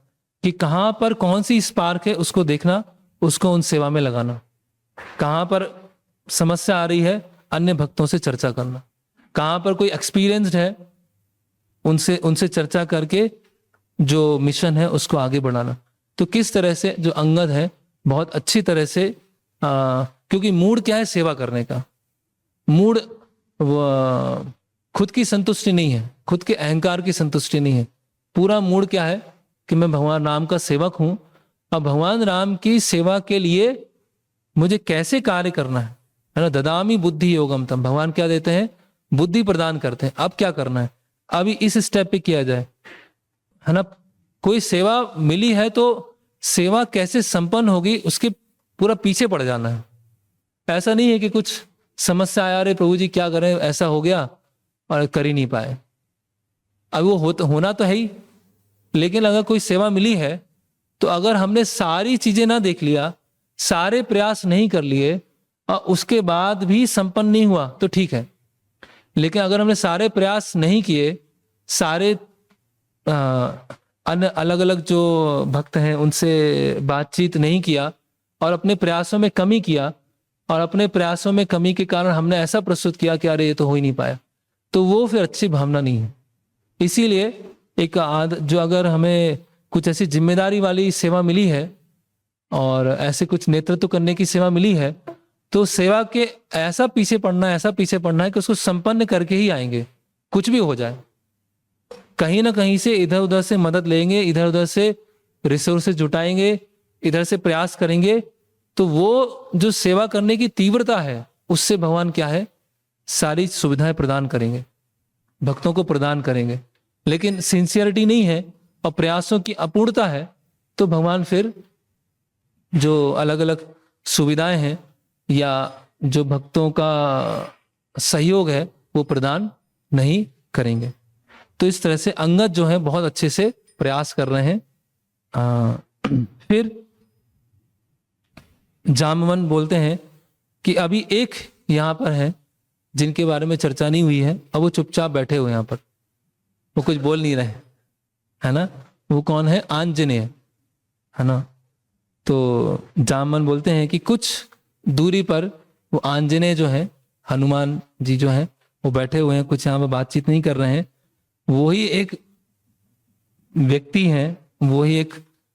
Speaker 1: कि कहाँ पर कौन सी स्पार्क है उसको देखना, उसको उन सेवा में लगाना। कहाँ पर समस्या आ रही है, अन्य भक्तों से चर्चा करना। कहाँ पर कोई एक्सपीरियंस्ड है, उनसे उनसे चर्चा करके जो मिशन है उसको आगे बढ़ाना। तो किस तरह से जो अंगद है बहुत अच्छी तरह से क्योंकि मूड क्या है सेवा करने का, मूड खुद की संतुष्टि नहीं है, खुद के अहंकार की संतुष्टि नहीं है। पूरा मूड क्या है कि मैं भगवान राम का सेवक हूं और भगवान राम की सेवा के लिए मुझे कैसे कार्य करना है ना। ददामी बुद्धि योगम तम, भगवान क्या देते हैं, बुद्धि प्रदान करते हैं। अब क्या करना है, अभी इस स्टेप पे किया जाए, है ना। कोई सेवा मिली है तो सेवा कैसे संपन्न होगी उसके पूरा पीछे पड़ जाना है। ऐसा नहीं है कि कुछ समस्या आया, अरे प्रभु जी क्या करें, ऐसा हो गया और कर ही नहीं पाए। अब वो होना तो है ही, लेकिन अगर कोई सेवा मिली है तो अगर हमने सारी चीजें ना देख लिया, सारे प्रयास नहीं कर लिए और उसके बाद भी संपन्न नहीं हुआ तो ठीक है। लेकिन अगर हमने सारे प्रयास नहीं किए, सारे अन्य अलग अलग जो भक्त हैं उनसे बातचीत नहीं किया और अपने प्रयासों में कमी किया, और अपने प्रयासों में कमी के कारण हमने ऐसा प्रस्तुत किया कि अरे ये तो हो ही नहीं पाया, तो वो फिर अच्छी भावना नहीं है। इसीलिए एक जो अगर हमें कुछ ऐसी जिम्मेदारी वाली सेवा मिली है और ऐसे कुछ नेतृत्व करने की सेवा मिली है, तो सेवा के ऐसा पीछे पड़ना है, ऐसा पीछे पड़ना है कि उसको संपन्न करके ही आएंगे, कुछ भी हो जाए। कहीं ना कहीं से इधर उधर से मदद लेंगे, इधर उधर से रिसोर्सेज जुटाएंगे, इधर से प्रयास करेंगे, तो वो जो सेवा करने की तीव्रता है उससे भगवान क्या है, सारी सुविधाएं प्रदान करेंगे, भक्तों को प्रदान करेंगे। लेकिन सिंसियरिटी नहीं है और प्रयासों की अपूर्णता है तो भगवान फिर जो अलग अलग सुविधाएं हैं या जो भक्तों का सहयोग है वो प्रदान नहीं करेंगे। तो इस तरह से अंगद जो है बहुत अच्छे से प्रयास कर रहे हैं। फिर जामवन बोलते हैं कि अभी एक यहां पर है जिनके बारे में चर्चा नहीं हुई है, अब वो चुपचाप बैठे हुए यहाँ पर, वो कुछ बोल नहीं रहे, है ना। वो कौन है, आंजनेय, है ना। तो जामवन बोलते हैं कि कुछ दूरी पर वो आंजनेय जो है, हनुमान जी जो है वो बैठे हुए हैं, कुछ यहाँ पर बातचीत नहीं कर रहे हैं। वही एक व्यक्ति है, वही एक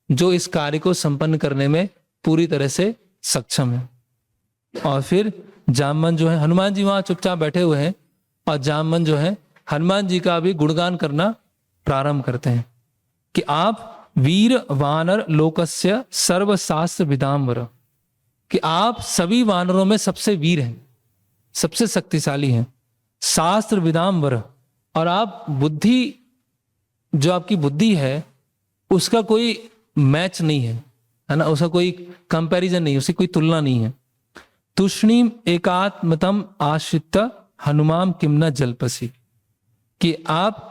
Speaker 1: जो इस कार्य को संपन्न करने में पूरी तरह से सक्षम है। और फिर जामवन जो है, हनुमान जी वहां चुपचाप बैठे हुए हैं और जामवन जो है हनुमान जी का भी गुणगान करना प्रारंभ करते हैं कि आप वीर वानर लोकस्य सर्वशास्त्र विदाम्बर, कि आप सभी वानरों में सबसे वीर हैं, सबसे शक्तिशाली हैं, शास्त्र विदाम्बर, और आप बुद्धि, जो आपकी बुद्धि है उसका कोई मैच नहीं है ना, उसका कोई कंपैरिजन नहीं, उसकी कोई तुलना नहीं है। तुष्णीम एकात्मतम आश्रित हनुमान किम न जल्पसी, कि आप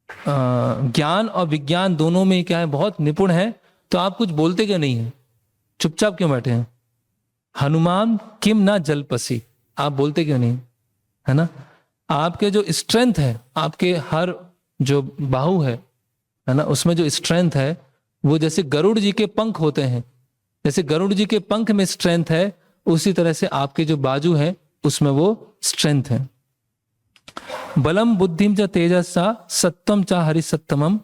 Speaker 1: ज्ञान और विज्ञान दोनों में क्या है, बहुत निपुण है, तो आप कुछ बोलते क्यों नहीं है, चुपचाप क्यों बैठे हैं। हनुमान किम ना जल्पसी, आप बोलते क्यों नहीं, है ना। आपके जो स्ट्रेंथ है, आपके हर जो बाहु है ना, उसमें जो स्ट्रेंथ है वो जैसे गरुड़ जी के पंख होते हैं, जैसे गरुड़ जी के पंख में स्ट्रेंथ है, उसी तरह से आपके जो बाजू है उसमें वो स्ट्रेंथ है। बलम बुद्धिम च तेजसा सत्वम च हरिसत्तमम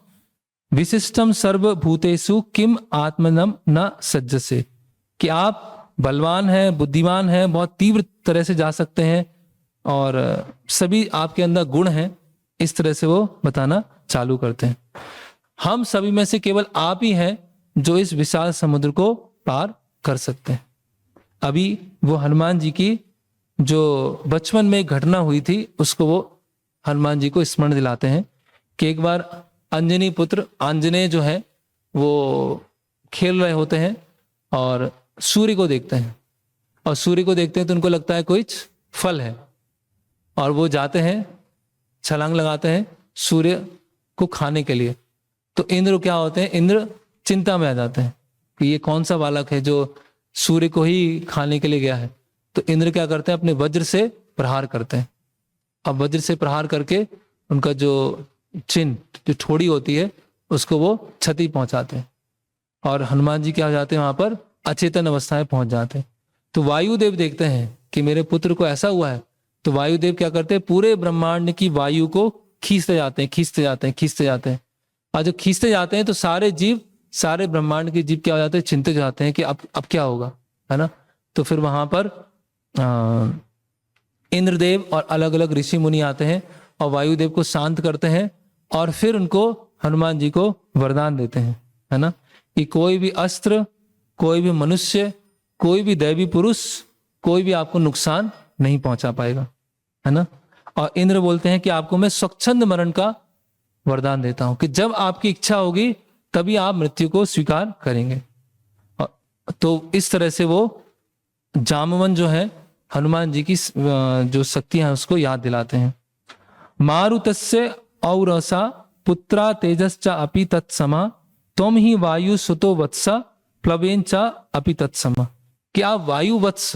Speaker 1: विशिष्टम सर्वभूतेषु किम आत्मनम न सज्जसे, कि आप बलवान है, बुद्धिमान है, बहुत तीव्र तरह से जा सकते हैं और सभी आपके अंदर गुण हैं, इस तरह से वो बताना चालू करते हैं। हम सभी में से केवल आप ही हैं जो इस विशाल समुद्र को पार कर सकते हैं। अभी वो हनुमान जी की जो बचपन में घटना हुई थी उसको वो हनुमान जी को स्मरण दिलाते हैं कि एक बार अंजनी पुत्र आंजनेय जो है वो खेल रहे होते हैं और सूर्य को देखते हैं, और सूर्य को देखते हैं तो उनको लगता है कुछ फल है, और वो जाते हैं, छलांग लगाते हैं सूर्य को खाने के लिए। तो इंद्र क्या होते हैं, इंद्र चिंता में आ जाते हैं कि ये कौन सा बालक है जो सूर्य को ही खाने के लिए गया है। तो इंद्र क्या करते हैं, अपने वज्र से प्रहार करते हैं। अब वज्र से प्रहार करके उनका जो चिन्ह जो ठोड़ी होती है उसको वो क्षति पहुंचाते हैं, और हनुमान जी क्या हो जाते हैं वहां पर अचेतन अवस्था में पहुंच जाते हैं। तो वायुदेव देखते हैं कि मेरे पुत्र को ऐसा हुआ है, तो वायुदेव क्या करते हैं, पूरे ब्रह्मांड की वायु को खींचते जाते हैं, खींचते जाते हैं, खींचते जाते हैं। और जब खींचते जाते हैं तो सारे जीव, सारे ब्रह्मांड के जीव क्या हो जाते हैं, चिंतित हो जाते हैं कि अब क्या होगा, है ना। तो फिर वहां पर इंद्रदेव और अलग अलग ऋषि मुनि आते हैं और वायुदेव को शांत करते हैं, और फिर उनको हनुमान जी को वरदान देते हैं, है ना, कि कोई भी अस्त्र, कोई भी मनुष्य, कोई भी दैवी पुरुष, कोई भी आपको नुकसान नहीं पहुंचा पाएगा, है ना। और इंद्र बोलते हैं कि आपको मैं स्वच्छंद मरण का वरदान देता हूं, कि जब आपकी इच्छा होगी तभी आप मृत्यु को स्वीकार करेंगे। तो इस तरह से वो जामवन जो है हनुमान जी की जो शक्तियां हैं उसको याद दिलाते हैं। मारुतस्य औरसा पुत्रा तेजश्चा अपि तत्समा तुम ही वायु सुतो वत्सा प्लवेन चा अपि तत्समा, कि आप वायु वत्स,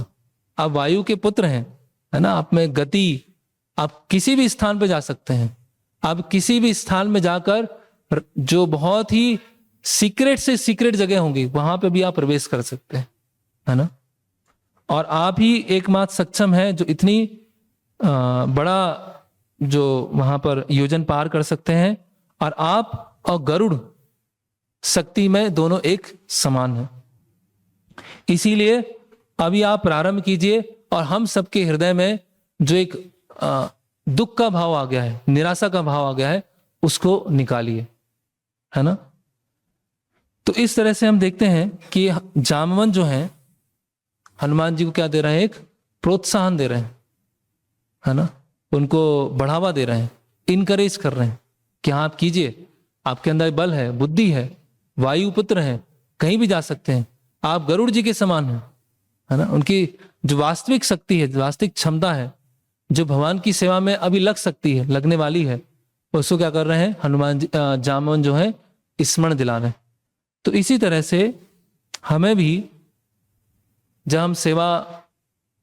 Speaker 1: आप वायु के पुत्र हैं, है ना। आप में गति, आप किसी भी स्थान पे जा सकते हैं, आप किसी भी स्थान में जाकर जो बहुत ही सीक्रेट से सीक्रेट जगह होंगी वहां पे भी आप प्रवेश कर सकते हैं, है ना। और आप ही एकमात्र सक्षम है जो इतनी बड़ा जो वहां पर योजन पार कर सकते हैं, और आप और गरुड़ शक्ति में दोनों एक समान है। इसीलिए अभी आप प्रारंभ कीजिए और हम सबके हृदय में जो एक दुख का भाव आ गया है, निराशा का भाव आ गया है, उसको निकालिए, है ना। तो इस तरह से हम देखते हैं कि जामवन जो है हनुमान जी को क्या दे रहे हैं, एक प्रोत्साहन दे रहे हैं, है ना, उनको बढ़ावा दे रहे हैं, इनकरेज कर रहे हैं कि हाँ आप कीजिए, आपके अंदर बल है, बुद्धि है, वायुपुत्र है, कहीं भी जा सकते हैं, आप गरुड़ जी के समान हैं, है ना। उनकी जो वास्तविक शक्ति है, वास्तविक क्षमता है, जो भगवान की सेवा में अभी लग सकती है, लगने वाली है, उसको क्या कर रहे हैं हनुमान जी, जामवन जो है स्मरण दिला रहे हैं। तो इसी तरह से हमें भी जब हम सेवा,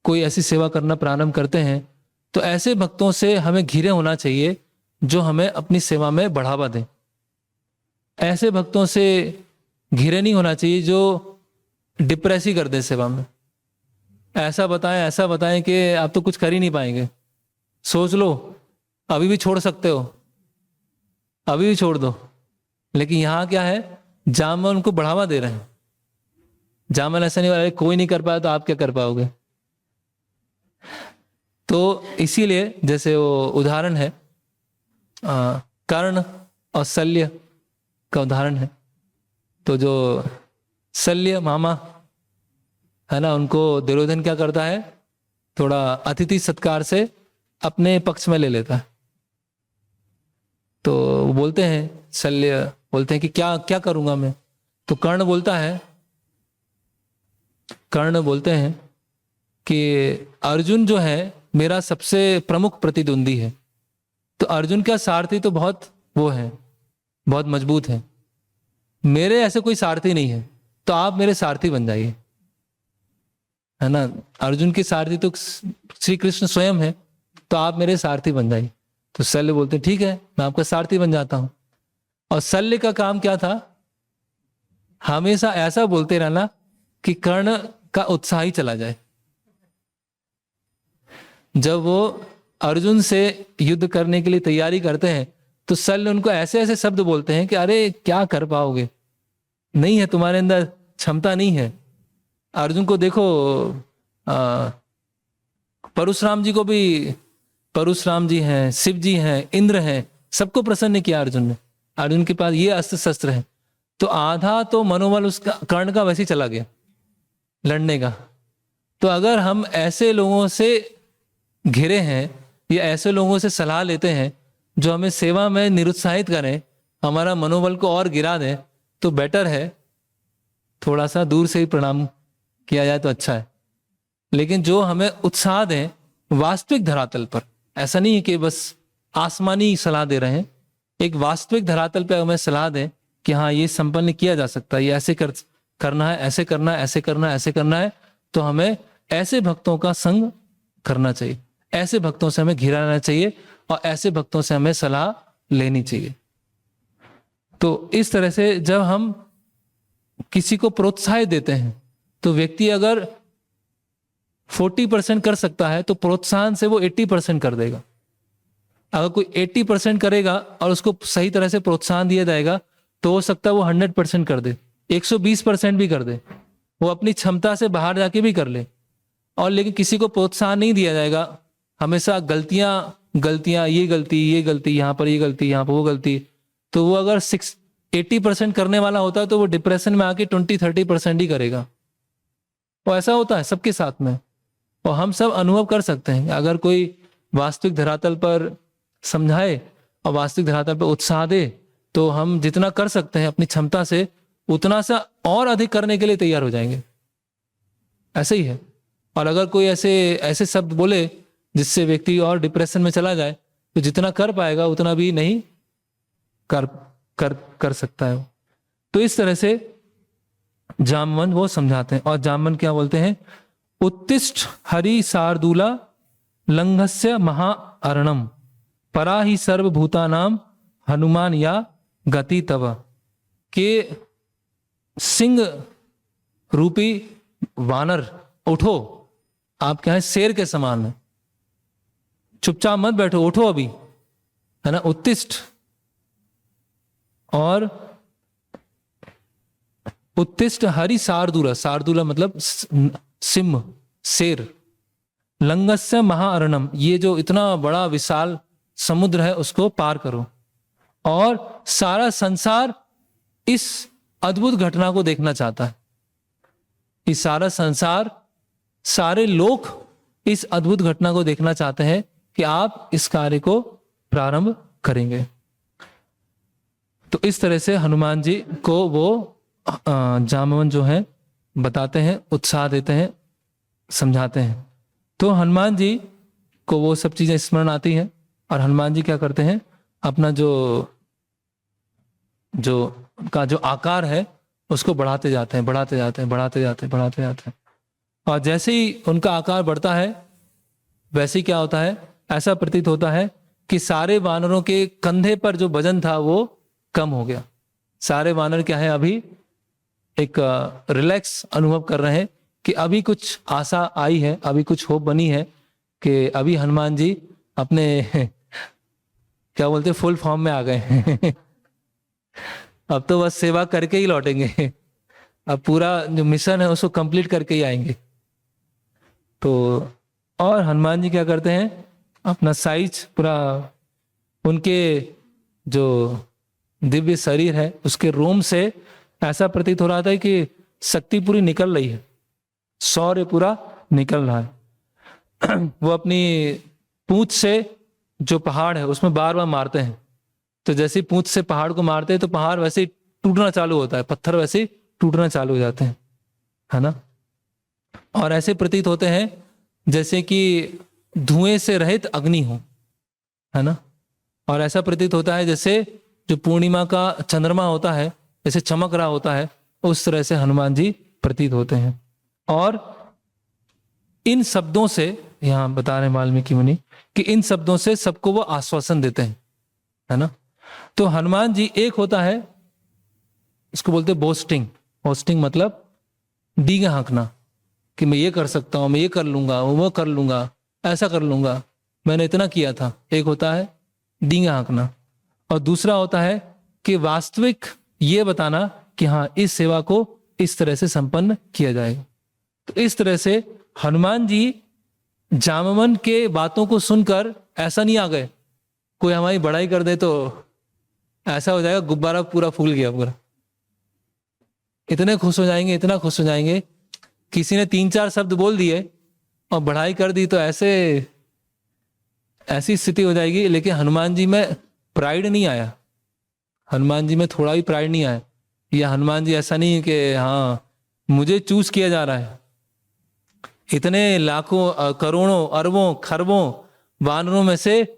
Speaker 1: कोई ऐसी सेवा करना प्रारंभ करते हैं तो ऐसे भक्तों से हमें घिरे होना चाहिए जो हमें अपनी सेवा में बढ़ावा दें। ऐसे भक्तों से घिरे नहीं होना चाहिए जो डिप्रेस ही कर दे सेवा में, ऐसा बताएं कि आप तो कुछ कर ही नहीं पाएंगे, सोच लो अभी भी छोड़ सकते हो, अभी भी छोड़ दो। लेकिन यहाँ क्या है, जामवन उनको बढ़ावा दे रहे हैं। जामवन ऐसा नहीं, कोई नहीं कर पाया तो आप क्या कर पाओगे। तो इसीलिए जैसे वो उदाहरण है कर्ण और शल्य का उदाहरण है। तो जो शल्य मामा है ना, उनको दुर्योधन क्या करता है, थोड़ा अतिथि सत्कार से अपने पक्ष में ले लेता है। तो वो बोलते हैं, शल्य बोलते हैं कि क्या क्या करूंगा मैं। तो कर्ण बोलते हैं कि अर्जुन जो है मेरा सबसे प्रमुख प्रतिद्वंदी है। तो अर्जुन का सारथी तो बहुत वो है, बहुत मजबूत है, मेरे ऐसे कोई सारथी नहीं है, तो आप मेरे सारथी बन जाइए, है ना। अर्जुन के सारथी तो श्री कृष्ण स्वयं है, तो आप मेरे सारथी बन जाइए। तो शल्य बोलते ठीक है, मैं आपका सारथी बन जाता हूं। और शल्य का काम क्या था, हमेशा ऐसा बोलते रहना कि कर्ण का उत्साह ही चला जाए। जब वो अर्जुन से युद्ध करने के लिए तैयारी करते हैं तो शल्य उनको ऐसे ऐसे शब्द बोलते हैं कि अरे क्या कर पाओगे, नहीं है तुम्हारे अंदर क्षमता नहीं है। अर्जुन को देखो, परशुराम जी को भी, परशुराम जी हैं, शिव जी हैं, इंद्र हैं, सबको प्रसन्न किया अर्जुन ने। अर्जुन के पास ये अस्त्र शस्त्र है। तो आधा तो मनोबल उसका कर्ण का वैसे ही चला गया लड़ने का। तो अगर हम ऐसे लोगों से घिरे हैं या ऐसे लोगों से सलाह लेते हैं जो हमें सेवा में निरुत्साहित करें, हमारा मनोबल को और गिरा दें, तो बेटर है थोड़ा सा दूर से ही प्रणाम किया जाए तो अच्छा है। लेकिन जो हमें उत्साह दें वास्तविक धरातल पर, ऐसा नहीं है कि बस आसमानी सलाह दे रहे हैं, एक वास्तविक धरातल पर हमें सलाह दें कि हाँ ये संपन्न किया जा सकता है, ये ऐसे करना है, ऐसे करना है, ऐसे करना है, ऐसे करना है, तो हमें ऐसे भक्तों का संग करना चाहिए, ऐसे भक्तों से हमें घिरा रहना चाहिए और ऐसे भक्तों से हमें सलाह लेनी चाहिए। तो इस तरह से जब हम किसी को प्रोत्साहित देते हैं तो व्यक्ति अगर 40% कर सकता है तो प्रोत्साहन से वो 80% कर देगा। अगर कोई 80% करेगा और उसको सही तरह से प्रोत्साहन दिया जाएगा तो हो सकता है वो 100% कर दे, 120% भी कर दे, वो अपनी क्षमता से बाहर जाके भी कर ले। और लेकिन किसी को प्रोत्साहन नहीं दिया जाएगा, हमेशा गलतियां, ये गलती, यहाँ पर ये गलती, यहाँ पर वो गलती, तो वो अगर 80% करने वाला होता है तो वो डिप्रेशन में आके 20-30% ही करेगा। और ऐसा होता है सबके साथ में, और हम सब अनुभव कर सकते हैं। अगर कोई वास्तविक धरातल पर समझाए और वास्तविक धरातल पर उत्साह दे तो हम जितना कर सकते हैं अपनी क्षमता से उतना सा और अधिक करने के लिए तैयार हो जाएंगे। ऐसे ही है। और अगर कोई ऐसे शब्द बोले जिससे व्यक्ति और डिप्रेशन में चला जाए तो जितना कर पाएगा उतना भी नहीं कर सकता है। तो इस तरह से जामवंत वो समझाते हैं। और जामवंत क्या बोलते हैं? उत्तिष्ठ हरि शार्दूला लंघस्य महाअर्णम परा ही सर्वभूतानाम हनुमान या गति तव। के सिंह रूपी वानर उठो, आप क्या है शेर के समान है, चुपचाप मत बैठो, उठो अभी, है ना। उत्तिष्ठ और उत्तिष्ठ हरि शार्दूला, शार्दूला मतलब सिंह, शेर। लंघस्य महाअर्णम, ये जो इतना बड़ा विशाल समुद्र है उसको पार करो। और सारा संसार इस अद्भुत घटना को देखना चाहता है। इस सारा संसार, सारे लोग इस अद्भुत घटना को देखना चाहते हैं कि आप इस कार्य को प्रारंभ करेंगे। तो इस तरह से हनुमान जी को वो जामवंत जो है बताते हैं, उत्साह देते हैं, समझाते हैं। तो हनुमान जी को वो सब चीजें स्मरण आती हैं और हनुमान जी क्या करते हैं, अपना जो आकार है उसको बढ़ाते जाते हैं। और जैसे ही उनका आकार बढ़ता है वैसे ही क्या होता है, ऐसा प्रतीत होता है कि सारे वानरों के कंधे पर जो वजन था वो कम हो गया। सारे वानर क्या है, अभी एक रिलैक्स अनुभव कर रहे हैं कि अभी कुछ आशा आई है, अभी कुछ होप बनी है कि अभी हनुमान जी अपने क्या बोलते फुल फॉर्म में आ गए हैं। अब तो बस सेवा करके ही लौटेंगे, अब पूरा जो मिशन है उसको कंप्लीट करके ही आएंगे। तो और हनुमान जी क्या करते हैं, अपना साइज पूरा, उनके जो दिव्य शरीर है उसके रोम से ऐसा प्रतीत हो रहा था कि शक्ति पूरी निकल रही है, शौर्य पूरा निकल रहा है। वो अपनी पूंछ से जो पहाड़ है उसमें बार बार मारते हैं, तो जैसे ही पूंछ से पहाड़ को मारते हैं तो पहाड़ वैसे ही टूटना चालू होता है, पत्थर वैसे ही टूटना चालू हो जाते हैं, है ना। और ऐसे प्रतीत होते हैं जैसे कि धुएं से रहित अग्नि हो, है ना। और ऐसा प्रतीत होता है जैसे जो पूर्णिमा का चंद्रमा होता है जैसे चमक रहा होता है, उस तरह से हनुमान जी प्रतीत होते हैं। और इन शब्दों से, यहां बता रहे वाल्मीकि मुनि कि इन शब्दों से सबको वो आश्वासन देते हैं, है ना। तो हनुमान जी एक होता है, इसको बोलते हैं बोस्टिंग। बोस्टिंग मतलब डींगा हाँकना कि मैं ये कर सकता हूं, मैं ये कर लूंगा, वो कर लूंगा, ऐसा कर लूंगा, मैंने इतना किया था। एक होता है डींगा हाँकना, और दूसरा होता है कि वास्तविक ये बताना कि हाँ इस सेवा को इस तरह से संपन्न किया जाएगा। तो इस तरह से हनुमान जी जामवंत के बातों को सुनकर ऐसा नहीं आ गए, कोई हमारी बड़ाई कर दे तो ऐसा हो जाएगा गुब्बारा पूरा फूल गया पूरा, इतने खुश हो जाएंगे, इतना खुश हो जाएंगे। किसी ने 3-4 शब्द बोल दिए और बढ़ाई कर दी तो ऐसी स्थिति हो जाएगी। लेकिन हनुमान जी में प्राइड नहीं आया, हनुमान जी में थोड़ा भी प्राइड नहीं आया, या हनुमान जी ऐसा नहीं कि हाँ मुझे चूज किया जा रहा है, इतने लाखों करोड़ों अरबों खरबों वानरों में से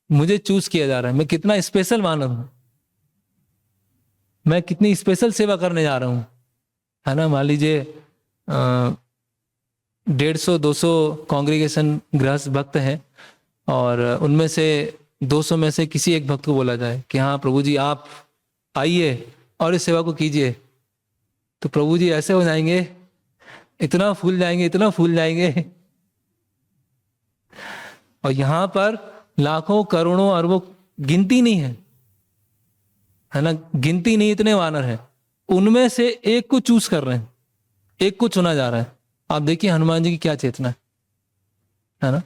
Speaker 1: मुझे चूज किया जा रहा है, मैं कितना स्पेशल वानर हूं, मैं कितनी स्पेशल सेवा करने जा रहा हूं, है ना। मान लीजिए 150-200 कांग्रेगेशन गृहस्थ भक्त हैं और उनमें से 200 में से किसी एक भक्त को बोला जाए कि हाँ प्रभु जी आप आइए और इस सेवा को कीजिए, तो प्रभु जी ऐसे हो जाएंगे, इतना फूल जाएंगे, इतना फूल जाएंगे। और यहां पर लाखों करोड़ों अरबों, गिनती नहीं है ना, गिनती नहीं, इतने वानर हैं, उनमें से एक को चूज कर रहे हैं, एक को चुना जा रहा है। आप देखिए हनुमान जी की क्या चेतना है ना।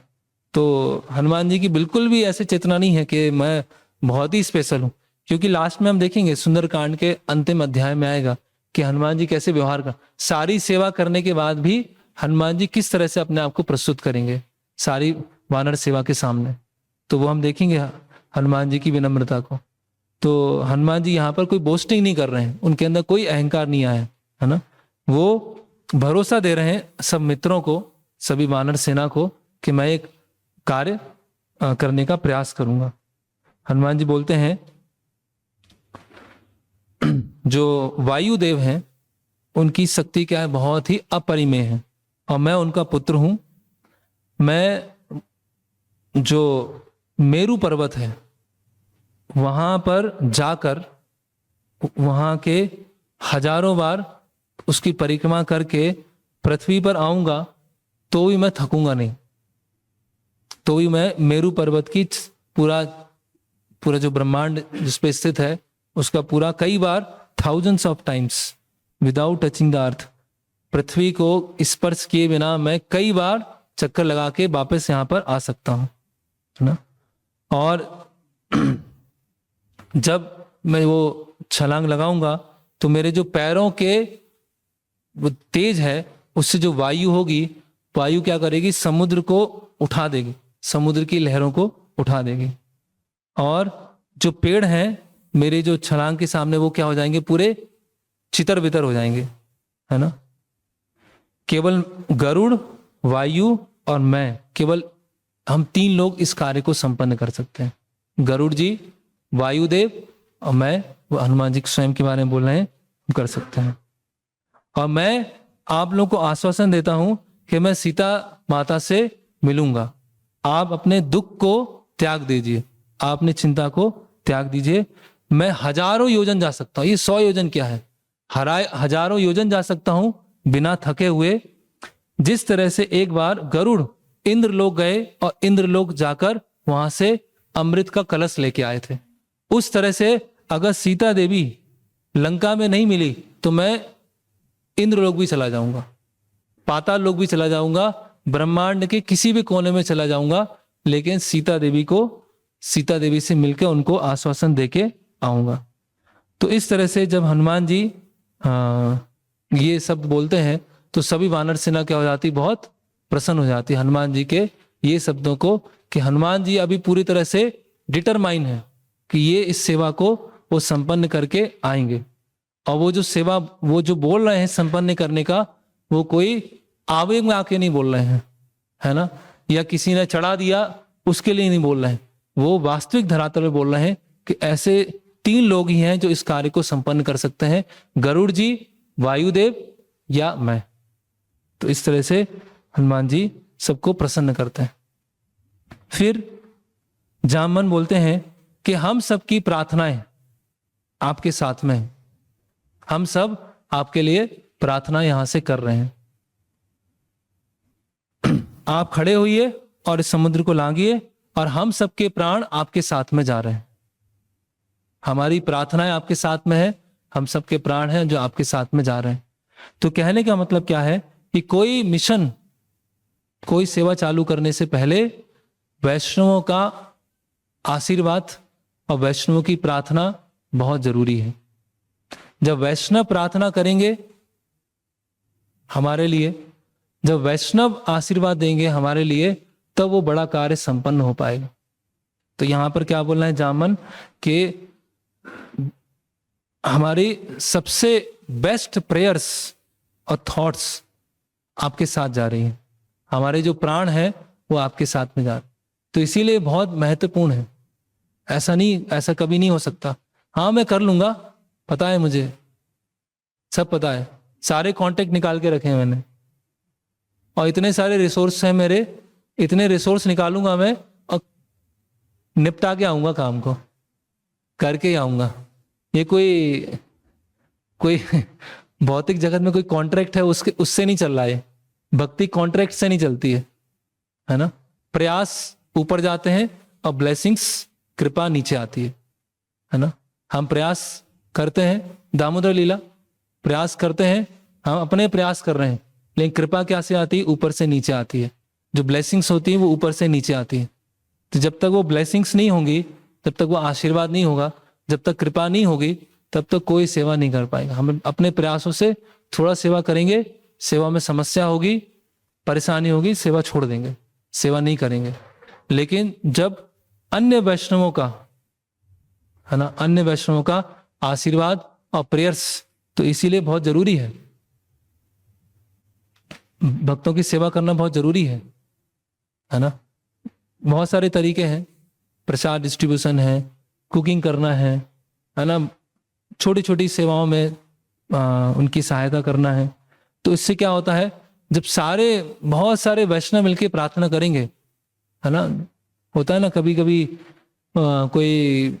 Speaker 1: तो हनुमान जी की बिल्कुल भी ऐसे चेतना नहीं है कि मैं बहुत ही स्पेशल हूं, क्योंकि लास्ट में हम देखेंगे सुंदरकांड के अंतिम अध्याय में आएगा कि हनुमान जी कैसे व्यवहार कर, सारी सेवा करने के बाद भी हनुमान जी किस तरह से अपने आप को प्रस्तुत करेंगे सारी वानर सेवा के सामने। तो वो हम देखेंगे हनुमान जी की विनम्रता को। तो हनुमान जी यहाँ पर कोई बोस्टिंग नहीं कर रहे हैं, उनके अंदर कोई अहंकार नहीं आया है ना। वो भरोसा दे रहे हैं सब मित्रों को, सभी वानर सेना को, कि मैं एक कार्य करने का प्रयास करूंगा। हनुमान जी बोलते हैं जो वायुदेव हैं उनकी शक्ति क्या है, बहुत ही अपरिमेय है, और मैं उनका पुत्र हूं। मैं जो मेरू पर्वत है वहां पर जाकर वहां के हजारों बार उसकी परिक्रमा करके पृथ्वी पर आऊंगा तो भी मैं थकूंगा नहीं, तो भी मैं मेरू पर्वत की पूरा जो ब्रह्मांड जिस पे स्थित है उसका पूरा कई बार thousands of times without touching the earth, पृथ्वी को स्पर्श किए बिना मैं कई बार चक्कर लगा के वापस यहां पर आ सकता हूं, है ना। और जब मैं वो छलांग लगाऊंगा तो मेरे जो पैरों के वो तेज है उससे जो वायु होगी, वायु क्या करेगी, समुद्र को उठा देगी, समुद्र की लहरों को उठा देगी। और जो पेड़ हैं मेरे जो छलांग के सामने वो क्या हो जाएंगे, पूरे चितर बितर हो जाएंगे, है ना। केवल गरुड़, वायु और मैं, केवल हम 3 लोग इस कार्य को संपन्न कर सकते हैं। गरुड़ जी, वायुदेव और मैं, वो हनुमान जी स्वयं के बारे में बोल रहे हैं, कर सकते हैं। और मैं आप लोगों को आश्वासन देता हूं कि मैं सीता माता से मिलूंगा। आप अपने दुख को त्याग दीजिए, आप अपनी चिंता को त्याग दीजिए। मैं हजारों योजन जा सकता हूं, ये 100 योजन क्या है, हजारों योजन जा सकता हूं बिना थके हुए। जिस तरह से एक बार गरुड़ इंद्रलोक गए और इंद्रलोक जाकर वहां से अमृत का कलश लेके आए थे, उस तरह से अगर सीता देवी लंका में नहीं मिली तो मैं इंद्रलोक भी चला जाऊंगा, पाताल लोक भी चला जाऊंगा, ब्रह्मांड के किसी भी कोने में चला जाऊंगा, लेकिन सीता देवी से मिलकर उनको आश्वासन देके आऊंगा। तो इस तरह से जब हनुमान जी ये सब बोलते हैं तो सभी वानर सेना क्या हो जाती, बहुत प्रसन्न हो जाती हनुमान जी के ये शब्दों को, कि हनुमान जी अभी पूरी तरह से डिटरमाइन है कि ये इस सेवा को वो संपन्न करके आएंगे। और वो जो सेवा वो जो बोल रहे हैं संपन्न करने का, वो कोई आवेग में आके नहीं बोल रहे हैं, है ना, या किसी ने चढ़ा दिया उसके लिए नहीं बोल रहे हैं, वो वास्तविक धरातल में बोल रहे हैं कि ऐसे 3 लोग ही हैं जो इस कार्य को संपन्न कर सकते हैं, गरुड़ जी, वायुदेव या मैं। तो इस तरह से हनुमान जी सबको प्रसन्न करते हैं। फिर जामवन बोलते हैं कि हम सबकी प्रार्थनाएं आपके साथ में हैं, हम सब आपके लिए प्रार्थना यहां से कर रहे हैं। आप खड़े होइए और इस समुद्र को लांघिए, और हम सबके प्राण आपके साथ में जा रहे हैं। हमारी प्रार्थनाएं आपके साथ में है, हम सबके प्राण हैं जो आपके साथ में जा रहे हैं। तो कहने का मतलब क्या है कि कोई मिशन, कोई सेवा चालू करने से पहले वैष्णवों का आशीर्वाद और वैष्णवों की प्रार्थना बहुत जरूरी है। जब वैष्णव प्रार्थना करेंगे हमारे लिए, जब वैष्णव आशीर्वाद देंगे हमारे लिए, तब वो बड़ा कार्य संपन्न हो पाएगा। तो यहां पर क्या बोलना है जामन, कि हमारी सबसे बेस्ट प्रेयर्स और थॉट्स आपके साथ जा रही हैं, हमारे जो प्राण हैं वो आपके साथ में जा रहे। तो इसीलिए बहुत महत्वपूर्ण है। ऐसा कभी नहीं हो सकता, हाँ मैं कर लूंगा, पता है मुझे, सब पता है, सारे कांटेक्ट निकाल के रखे हैं मैंने, और इतने सारे रिसोर्स हैं मेरे, इतने रिसोर्स निकालूंगा मैं, और निपटा के आऊंगा काम को, करके ही आऊंगा। ये कोई कोई भौतिक जगत में कोई कॉन्ट्रैक्ट है उससे नहीं चल रहा है। भक्ति कॉन्ट्रैक्ट से नहीं चलती है ना। प्रयास ऊपर जाते हैं और ब्लेसिंग्स, कृपा नीचे आती है ना। हम प्रयास करते हैं, दामोदर लीला, प्रयास करते हैं, हम अपने प्रयास कर रहे हैं, लेकिन कृपा क्या से आती है? ऊपर से नीचे आती है। जो ब्लेसिंग्स होती है वो ऊपर से नीचे आती है। तो जब तक वो ब्लेसिंग्स नहीं होंगी, जब तक वो आशीर्वाद नहीं होगा, जब तक कृपा नहीं होगी, तब तक कोई सेवा नहीं कर पाएगा। हम अपने प्रयासों से थोड़ा सेवा करेंगे, सेवा में समस्या होगी, परेशानी होगी, सेवा छोड़ देंगे, सेवा नहीं करेंगे। लेकिन जब अन्य वैष्णवों का, है ना, अन्य वैष्णवों का आशीर्वाद और प्रेयर्स, तो इसीलिए बहुत जरूरी है, भक्तों की सेवा करना बहुत जरूरी है ना। बहुत सारे तरीके हैं, प्रसाद डिस्ट्रीब्यूशन है, कुकिंग करना है ना, छोटी छोटी सेवाओं में उनकी सहायता करना है। तो इससे क्या होता है, जब बहुत सारे वैष्णव मिलकर प्रार्थना करेंगे, है ना, होता है ना कभी कभी कोई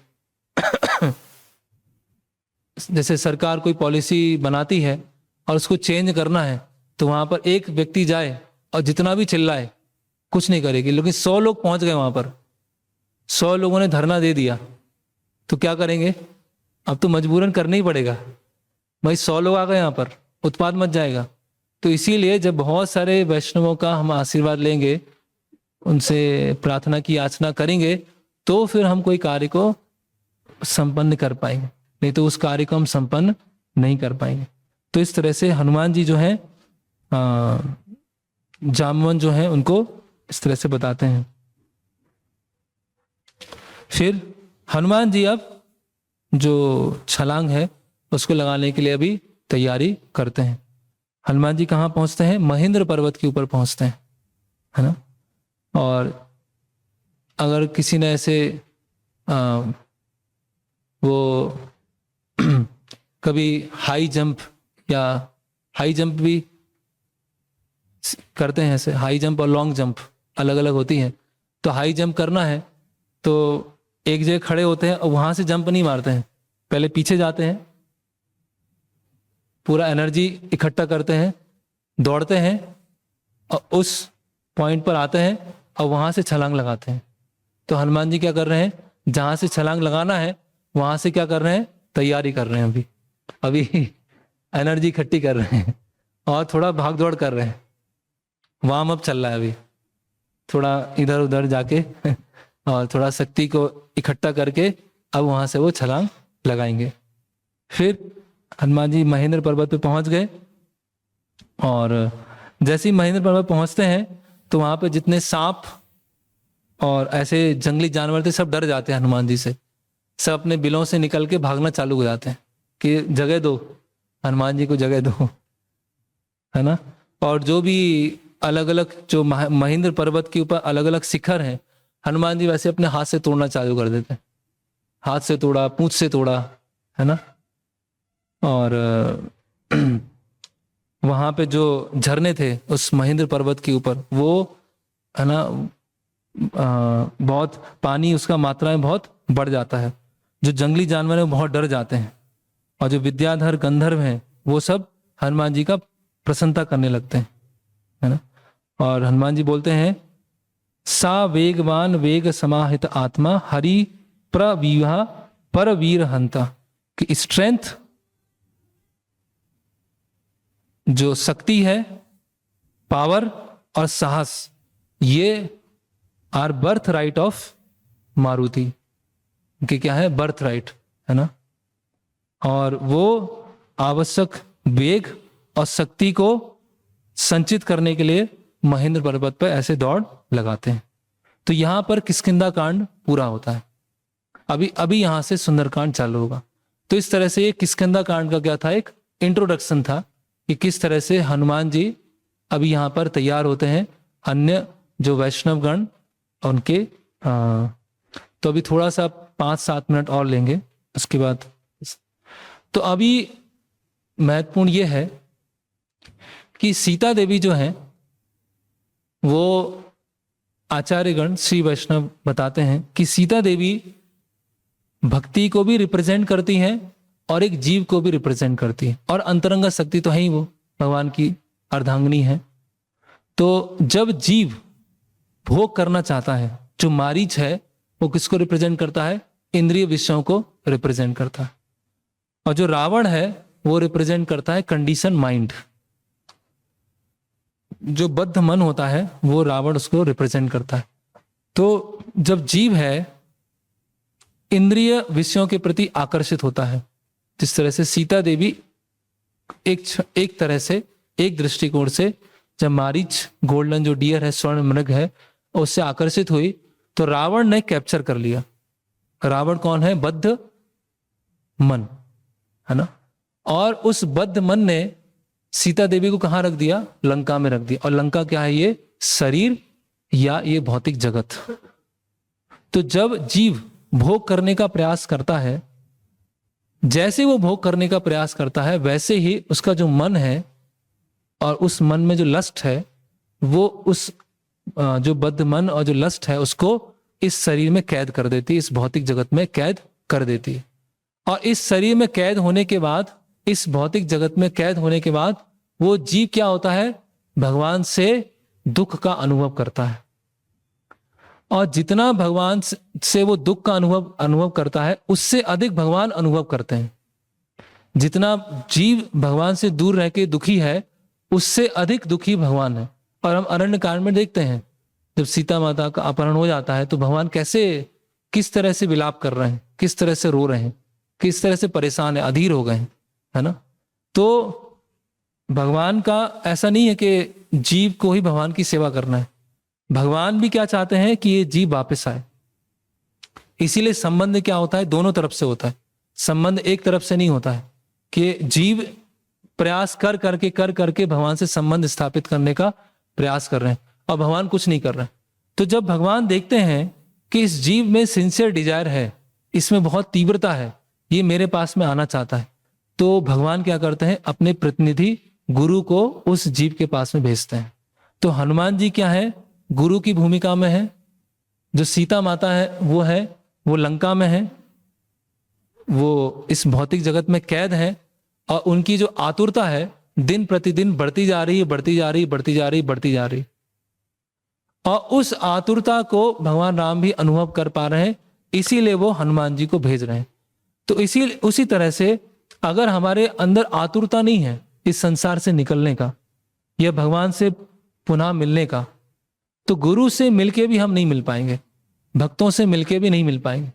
Speaker 1: जैसे सरकार कोई पॉलिसी बनाती है और उसको चेंज करना है, तो वहां पर एक व्यक्ति जाए और जितना भी चिल्लाए कुछ नहीं करेगी। लेकिन 100 लोग पहुंच गए वहां पर, 100 लोगों ने धरना दे दिया, तो क्या करेंगे? अब तो मजबूरन करना ही पड़ेगा भाई, 100 लोग आ गए यहाँ पर, उत्पाद मच जाएगा। तो इसीलिए जब बहुत सारे वैष्णवों का हम आशीर्वाद लेंगे, उनसे प्रार्थना की याचना करेंगे, तो फिर हम कोई कार्य को संपन्न कर पाएंगे, नहीं तो उस कार्य को हम संपन्न नहीं कर पाएंगे। तो इस तरह से हनुमान जी जो है, जामवन जो है, उनको इस तरह से बताते हैं। फिर हनुमान जी अब जो छलांग है उसको लगाने के लिए अभी तैयारी करते हैं। हनुमान जी कहाँ पहुंचते हैं? महेंद्र पर्वत के ऊपर पहुंचते हैं, है ना। और अगर किसी ने ऐसे वो कभी हाई जंप भी करते हैं, ऐसे हाई जंप और लॉन्ग जंप अलग अलग होती हैं। तो हाई जंप करना है तो एक जगह खड़े होते हैं और वहां से जंप नहीं मारते हैं, पहले पीछे जाते हैं, पूरा एनर्जी इकट्ठा करते हैं, दौड़ते हैं और उस पॉइंट पर आते हैं और वहां से छलांग लगाते हैं। तो हनुमान जी क्या कर रहे हैं? जहां से छलांग लगाना है वहां से क्या कर रहे हैं? तैयारी कर रहे हैं, अभी एनर्जी इकट्ठी कर रहे हैं और थोड़ा भाग दौड़ कर रहे हैं, वार्म अप चल रहा है अभी, थोड़ा इधर उधर जाके और थोड़ा शक्ति को इकट्ठा करके अब वहां से वो छलांग लगाएंगे। फिर हनुमान जी महेंद्र पर्वत पे पहुंच गए और जैसे ही महेंद्र पर्वत पहुंचते हैं तो वहां पे जितने सांप और ऐसे जंगली जानवर थे सब डर जाते हैं हनुमान जी से, सब अपने बिलों से निकल के भागना चालू हो जाते हैं कि जगह दो, हनुमान जी को जगह दो, है ना। और जो भी अलग अलग जो महेंद्र पर्वत के ऊपर अलग अलग शिखर हैं, हनुमान जी वैसे अपने हाथ से तोड़ना चालू कर देते हैं, हाथ से तोड़ा, पूंछ से तोड़ा, है ना। और वहां पे जो झरने थे उस महेंद्र पर्वत के ऊपर, वो है ना, बहुत पानी उसका मात्रा में बहुत बढ़ जाता है। जो जंगली जानवर हैं बहुत डर जाते हैं और जो विद्याधर गंधर्व हैं वो सब हनुमान जी का प्रसन्नता करने लगते हैं, है ना। और हनुमान जी बोलते हैं, सा वेगवान वेग समाहित आत्मा हरि प्रवीहा पर वीर हंता, कि स्ट्रेंथ, जो शक्ति है, पावर और साहस, ये are birth right of Maruti, कि क्या है? बर्थ राइट, है ना। और वो आवश्यक वेग और शक्ति को संचित करने के लिए महेंद्र पर्वत पर ऐसे दौड़ लगाते हैं। तो यहां पर किष्किंधा कांड पूरा होता है। अभी यहां से सुंदरकांड चालू होगा। तो इस तरह से ये किष्किंधा कांड का क्या था? एक इंट्रोडक्शन था कि किस तरह से हनुमान जी अभी यहां पर तैयार होते हैं, अन्य जो वैष्णव गण उनके तो अभी थोड़ा सा 5-7 मिनट और लेंगे उसके बाद। तो अभी महत्वपूर्ण यह है कि सीता देवी जो है वो आचार्यगण श्री वैष्णव बताते हैं कि सीता देवी भक्ति को भी रिप्रेजेंट करती हैं और एक जीव को भी रिप्रेजेंट करती है, और अंतरंग शक्ति तो है ही, वो भगवान की अर्धांगिनी है। तो जब जीव भोग करना चाहता है, जो मारीच है वो किसको रिप्रेजेंट करता है? इंद्रिय विषयों को रिप्रेजेंट करता है। और जो रावण है वो रिप्रेजेंट करता है कंडीशन माइंड। जो बद्ध मन होता है वो रावण उसको रिप्रेजेंट करता है। तो जब जीव है इंद्रिय विषयों के प्रति आकर्षित होता है, जिस तरह से सीता देवी एक तरह से, एक दृष्टिकोण से, जब मारीच गोल्डन जो डियर है, स्वर्ण मृग है, उससे आकर्षित हुई तो रावण ने कैप्चर कर लिया। रावण कौन है? बद्ध मन, है ना। और उस बद्ध मन ने सीता देवी को कहां रख दिया? लंका में रख दिया। और लंका क्या है? ये शरीर या ये भौतिक जगत। तो जब जीव भोग करने का प्रयास करता है, जैसे वो भोग करने का प्रयास करता है वैसे ही उसका जो मन है और उस मन में जो लस्ट है, वो उस जो बद्ध मन और जो लस्ट है उसको इस शरीर में कैद कर देती है, इस भौतिक जगत में कैद कर देती है। और इस शरीर में कैद होने के बाद, इस भौतिक जगत में कैद होने के बाद वो जीव क्या होता है? भगवान से दुख का अनुभव करता है। और जितना भगवान से वो दुख का अनुभव करता है, उससे अधिक भगवान अनुभव करते हैं। जितना जीव भगवान से दूर रह के दुखी है, उससे अधिक दुखी भगवान है। और हम अरण्य कांड में देखते हैं, जब सीता माता का अपहरण हो जाता है तो भगवान किस तरह से विलाप कर रहे हैं, किस तरह से रो रहे हैं, किस तरह से परेशान है, अधीर हो गए हैं, है ना। तो भगवान का ऐसा नहीं है कि जीव को ही भगवान की सेवा करना है, भगवान भी क्या चाहते हैं कि ये जीव वापस आए। इसीलिए संबंध क्या होता है? दोनों तरफ से होता है। संबंध एक तरफ से नहीं होता है कि जीव प्रयास कर करके भगवान से संबंध स्थापित करने का प्रयास कर रहे हैं और भगवान कुछ नहीं कर रहे हैं। तो जब भगवान देखते हैं कि इस जीव में सिंसियर डिजायर है, इसमें बहुत तीव्रता है, ये मेरे पास में आना चाहता है, तो भगवान क्या करते हैं? अपने प्रतिनिधि गुरु को उस जीव के पास में भेजते हैं। तो हनुमान जी क्या है? गुरु की भूमिका में है। जो सीता माता है वो लंका में है, वो इस भौतिक जगत में कैद है। और उनकी जो आतुरता है दिन प्रतिदिन बढ़ती जा रही है। और उस आतुरता को भगवान राम भी अनुभव कर पा रहे हैं, इसीलिए वो हनुमान जी को भेज रहे हैं। तो उसी तरह से अगर हमारे अंदर आतुरता नहीं है इस संसार से निकलने का या भगवान से पुनः मिलने का, तो गुरु से मिलके भी हम नहीं मिल पाएंगे, भक्तों से मिलके भी नहीं मिल पाएंगे।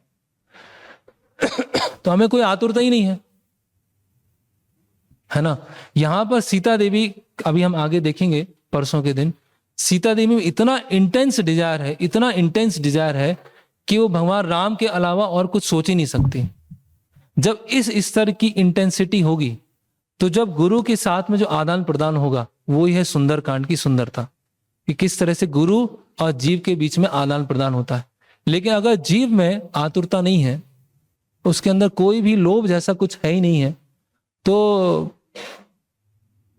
Speaker 1: तो हमें कोई आतुरता ही नहीं है ना। यहां पर सीता देवी, अभी हम आगे देखेंगे परसों के दिन, सीता देवी में इतना इंटेंस डिजायर है कि वो भगवान राम के अलावा और कुछ सोच ही नहीं सकती। जब इस स्तर की इंटेंसिटी होगी तो जब गुरु के साथ में जो आदान प्रदान होगा, वो ही है सुंदर कांड की सुंदरता, कि किस तरह से गुरु और जीव के बीच में आदान प्रदान होता है। लेकिन अगर जीव में आतुरता नहीं है, उसके अंदर कोई भी लोभ जैसा कुछ है ही नहीं है, तो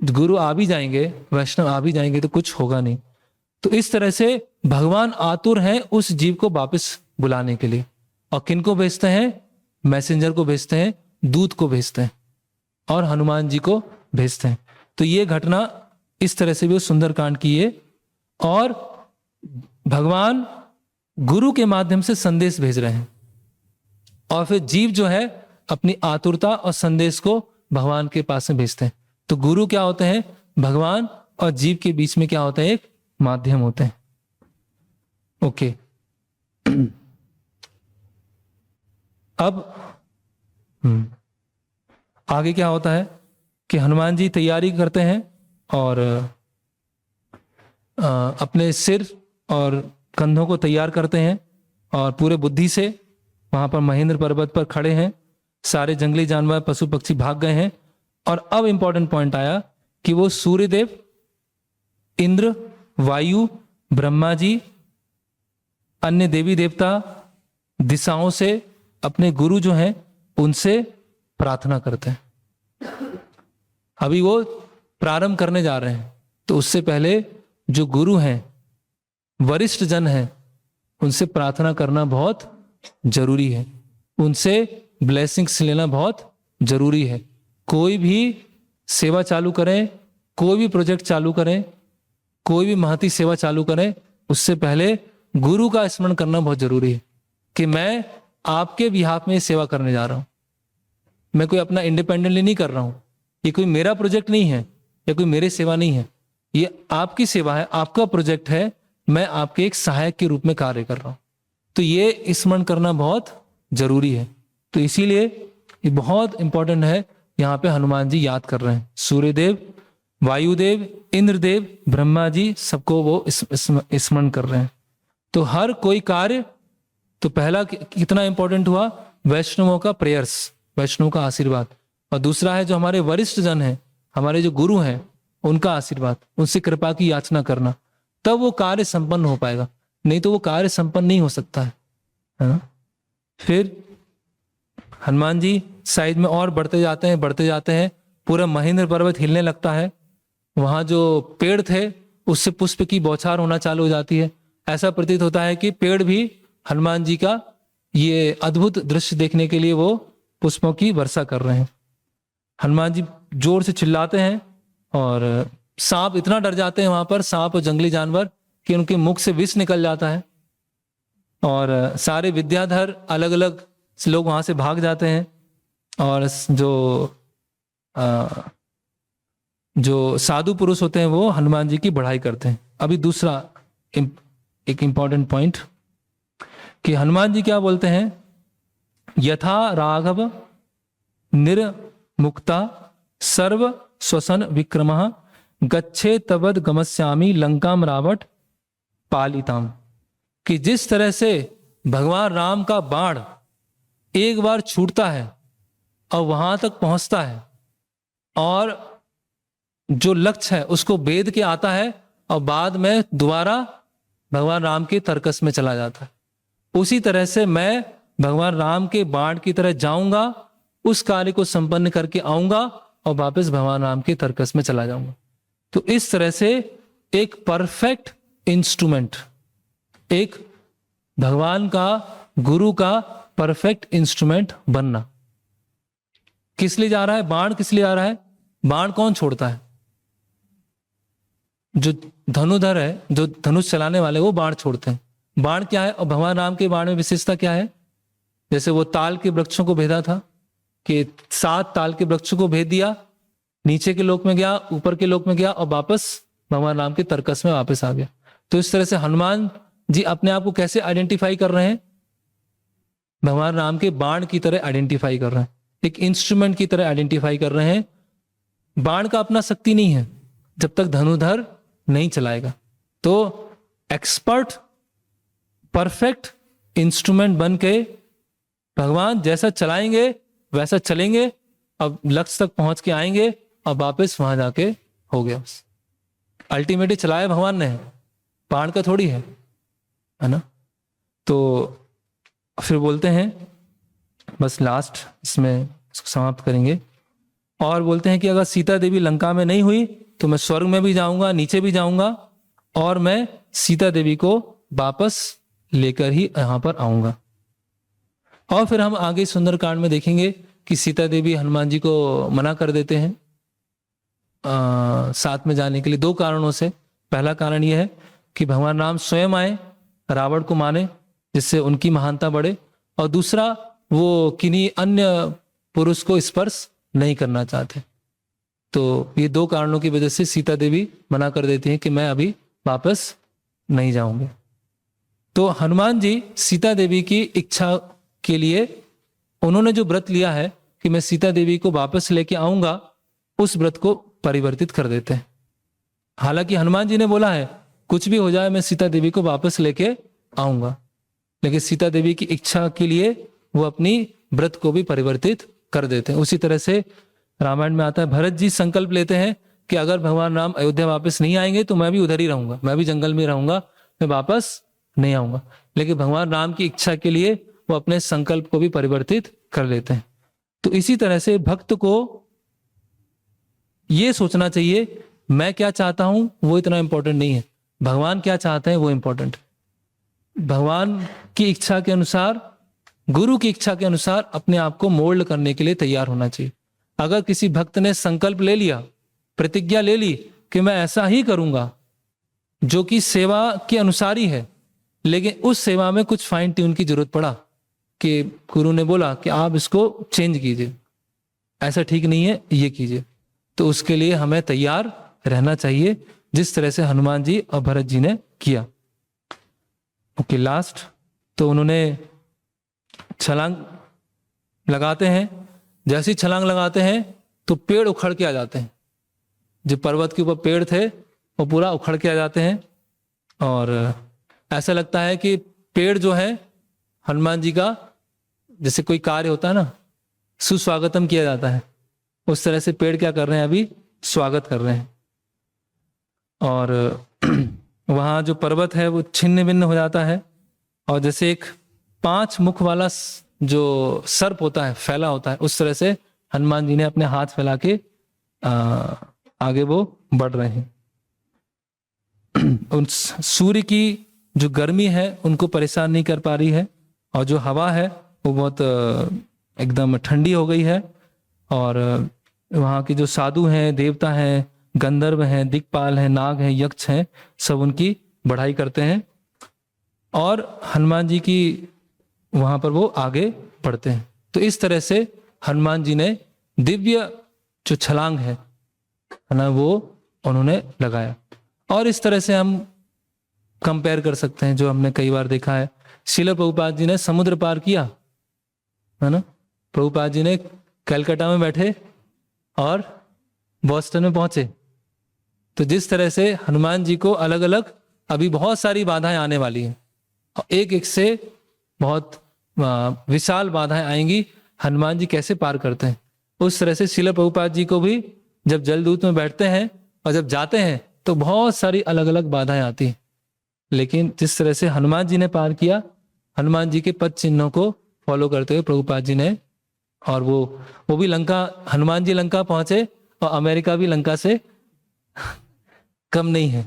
Speaker 1: गुरु आ भी जाएंगे, वैष्णव आ भी जाएंगे, तो कुछ होगा नहीं। तो इस तरह से भगवान आतुर हैं उस जीव को वापस बुलाने के लिए। और किनको भेजते हैं? मैसेंजर को भेजते हैं, दूत को भेजते हैं और हनुमान जी को भेजते हैं। तो ये घटना इस तरह से भी सुंदरकांड की है। और भगवान गुरु के माध्यम से संदेश भेज रहे हैं और फिर जीव जो है अपनी आतुरता और संदेश को भगवान के पास में भेजते हैं। तो गुरु क्या होते हैं? भगवान, और जीव के बीच में क्या होता है? एक माध्यम होते हैं। ओके, अब आगे क्या होता है कि हनुमान जी तैयारी करते हैं और अपने सिर और कंधों को तैयार करते हैं और पूरे बुद्धि से वहां पर महेंद्र पर्वत पर खड़े हैं। सारे जंगली जानवर, पशु पक्षी भाग गए हैं। और अब इंपॉर्टेंट पॉइंट आया कि वो सूर्यदेव, इंद्र, वायु, ब्रह्मा जी, अन्य देवी देवता, दिशाओं से अपने गुरु जो हैं उनसे प्रार्थना करते हैं। अभी वो प्रारंभ करने जा रहे हैं, तो उससे पहले जो गुरु हैं वरिष्ठ जन हैं उनसे प्रार्थना करना बहुत जरूरी है, उनसे ब्लेसिंग्स लेना बहुत जरूरी है। कोई भी सेवा चालू करें, कोई भी प्रोजेक्ट चालू करें, कोई भी महती सेवा चालू करें, उससे पहले गुरु का स्मरण करना बहुत जरूरी है कि मैं आपके बिहाफ में सेवा करने जा रहा हूं। मैं कोई अपना इंडिपेंडेंटली नहीं कर रहा हूं, ये कोई मेरा प्रोजेक्ट नहीं है या कोई मेरी सेवा नहीं है, ये आपकी सेवा है, आपका प्रोजेक्ट है, मैं आपके एक सहायक के रूप में कार्य कर रहा हूं। तो ये स्मरण करना बहुत जरूरी है। तो इसीलिए ये बहुत इंपॉर्टेंट है। यहाँ पे हनुमान जी याद कर रहे हैं, सूर्यदेव, वायुदेव, इंद्रदेव, ब्रह्मा जी, सबको वो स्मरण कर रहे हैं। तो हर कोई कार्य, तो पहला कितना इंपॉर्टेंट हुआ, वैष्णवों का प्रेयर्स, वैष्णव का आशीर्वाद, और दूसरा है जो हमारे वरिष्ठ जन हैं, हमारे जो गुरु हैं, उनका आशीर्वाद, उनसे कृपा की याचना करना, तब वो कार्य संपन्न हो पाएगा, नहीं तो वो कार्य संपन्न नहीं हो सकता है ना। फिर हनुमान जी साइड में और बढ़ते जाते हैं, बढ़ते जाते हैं, पूरा महेंद्र पर्वत हिलने लगता है, वहां जो पेड़ थे उससे पुष्प की बौछार होना चालू हो जाती है। ऐसा प्रतीत होता है कि पेड़ भी हनुमान जी का ये अद्भुत दृश्य देखने के लिए वो पुष्पों की वर्षा कर रहे हैं। हनुमान जी जोर से चिल्लाते हैं और सांप इतना डर जाते हैं वहां पर, सांप और जंगली जानवर, कि उनके मुख से विष निकल जाता है और सारे विद्याधर अलग अलग लोग वहां से भाग जाते हैं और जो साधु पुरुष होते हैं वो हनुमान जी की बढ़ाई करते हैं। अभी दूसरा एक इंपॉर्टेंट पॉइंट कि हनुमान जी क्या बोलते हैं, यथा राघव निर्मुक्ता सर्व स्वसन विक्रमः गच्छे तबद गमस्यामि लंकाम रावट पालिताम। कि जिस तरह से भगवान राम का बाण एक बार छूटता है और वहां तक पहुंचता है और जो लक्ष्य है उसको भेद के आता है और बाद में दोबारा भगवान राम के तर्कस में चला जाता है, उसी तरह से मैं भगवान राम के बाण की तरह जाऊंगा, उस कार्य को संपन्न करके आऊंगा और वापस भगवान राम के तर्कस में चला जाऊंगा। तो इस तरह से एक परफेक्ट इंस्ट्रूमेंट, एक भगवान का, गुरु का परफेक्ट इंस्ट्रूमेंट बनना। किस लिए जा रहा है बाण, किस लिए आ रहा है बाण, कौन छोड़ता है, जो धनुधर है, जो धनुष चलाने वाले, वो बाण छोड़ते हैं। बाण क्या है और भगवान राम के बाण में विशेषता क्या है, जैसे वो ताल के वृक्षों को भेदा था कि 7 ताल के वृक्षों को भेद दिया, नीचे के लोक में गया, ऊपर के लोक में गया और वापस भगवान राम के तर्कस में वापस आ गया। तो इस तरह से हनुमान जी अपने आप को कैसे आइडेंटिफाई कर रहे हैं, भगवान राम के बाण की तरह आइडेंटिफाई कर रहे हैं, एक इंस्ट्रूमेंट की तरह आइडेंटिफाई कर रहे हैं। बाण का अपना शक्ति नहीं है जब तक धनुधर नहीं चलाएगा। तो एक्सपर्ट परफेक्ट इंस्ट्रूमेंट बन के भगवान जैसा चलाएंगे वैसा चलेंगे, अब लक्ष्य तक पहुंच के आएंगे और वापस वहां जाके हो गया। अल्टीमेटली चलाया भगवान ने, बाण का थोड़ी है ना। तो फिर बोलते हैं, बस लास्ट इसमें इसको समाप्त करेंगे, और बोलते हैं कि अगर सीता देवी लंका में नहीं हुई तो मैं स्वर्ग में भी जाऊंगा, नीचे भी जाऊंगा और मैं सीता देवी को वापस लेकर ही यहां पर आऊंगा। और फिर हम आगे सुंदरकांड में देखेंगे कि सीता देवी हनुमान जी को मना कर देते हैं साथ में जाने के लिए 2 कारणों से। पहला कारण यह है कि भगवान राम स्वयं आए, रावण को माने, जिससे उनकी महानता बढ़े, और दूसरा वो किन्हीं अन्य पुरुष को स्पर्श नहीं करना चाहते। तो ये 2 कारणों की वजह से सीता देवी मना कर देती हैं कि मैं अभी वापस नहीं जाऊंगी। तो हनुमान जी सीता देवी की इच्छा के लिए उन्होंने जो व्रत लिया है कि मैं सीता देवी को वापस लेके आऊंगा, उस व्रत को परिवर्तित कर देते हैं। हालांकि हनुमान जी ने बोला है कुछ भी हो जाए मैं सीता देवी को वापस लेके आऊंगा, लेकिन सीता देवी की इच्छा के लिए वो अपनी व्रत को भी परिवर्तित कर देते हैं। उसी तरह से रामायण में आता है, भरत जी संकल्प लेते हैं कि अगर भगवान राम अयोध्या वापस नहीं आएंगे तो मैं भी उधर ही रहूंगा, मैं भी जंगल में रहूंगा, मैं वापस नहीं आऊंगा। लेकिन भगवान राम की इच्छा के लिए वो अपने संकल्प को भी परिवर्तित कर लेते हैं। तो इसी तरह से भक्त को ये सोचना चाहिए मैं क्या चाहता हूं वो इतना इंपॉर्टेंट नहीं है, भगवान क्या चाहते हैं वो इंपॉर्टेंट है। भगवान की इच्छा के अनुसार, गुरु की इच्छा के अनुसार अपने आप को मोल्ड करने के लिए तैयार होना चाहिए। अगर किसी भक्त ने संकल्प ले लिया, प्रतिज्ञा ले ली कि मैं ऐसा ही करूंगा, जो कि सेवा के अनुसार ही है, लेकिन उस सेवा में कुछ फाइन ट्यून की जरूरत पड़ा कि गुरु ने बोला कि आप इसको चेंज कीजिए, ऐसा ठीक नहीं है, ये कीजिए, तो उसके लिए हमें तैयार रहना चाहिए, जिस तरह से हनुमान जी और भरत जी ने किया। ओके, लास्ट तो उन्होंने छलांग लगाते हैं। जैसे ही छलांग लगाते हैं तो पेड़ उखड़ के आ जाते हैं। जो पर्वत के ऊपर पेड़ थे वो पूरा उखड़ के आ जाते हैं, और ऐसा लगता है कि पेड़ जो है हनुमान जी का, जैसे कोई कार्य होता है ना, सुस्वागतम किया जाता है, उस तरह से पेड़ क्या कर रहे हैं, अभी स्वागत कर रहे हैं। और वहां जो पर्वत है वो छिन्न भिन्न हो जाता है, और जैसे एक 5 मुख वाला जो सर्प होता है, फैला होता है, उस तरह से हनुमान जी ने अपने हाथ फैला के आगे वो बढ़ रहे हैं। उन सूर्य की जो गर्मी है उनको परेशान नहीं कर पा रही है, और जो हवा है वो बहुत एकदम ठंडी हो गई है। और वहाँ के जो साधु हैं, देवता हैं, गंधर्व हैं, दिक्पाल हैं, नाग हैं, यक्ष हैं, सब उनकी बढ़ाई करते हैं, और हनुमान जी की वहां पर वो आगे बढ़ते हैं। तो इस तरह से हनुमान जी ने दिव्य जो छलांग है ना, वो उन्होंने लगाया। और इस तरह से हम कंपेयर कर सकते हैं, जो हमने कई बार देखा है, श्रील प्रभुपाद जी ने समुद्र पार किया है ना। प्रभुपाद जी ने कलकत्ता में बैठे और बोस्टन में पहुंचे। तो जिस तरह से हनुमान जी को अलग अलग अभी बहुत सारी बाधाएं आने वाली हैं, और एक एक से बहुत विशाल बाधाएं आएंगी, हनुमान जी कैसे पार करते हैं। उस तरह से श्रील प्रभुपाद जी को भी जब जलदूत में बैठते हैं और जब जाते हैं तो बहुत सारी अलग अलग बाधाएं आती हैं, लेकिन जिस तरह से हनुमान जी ने पार किया, हनुमान जी के पद चिन्हों को फॉलो करते हुए प्रभुपाद जी ने, और वो भी लंका, हनुमान जी लंका पहुंचे और अमेरिका भी लंका से कम नहीं है।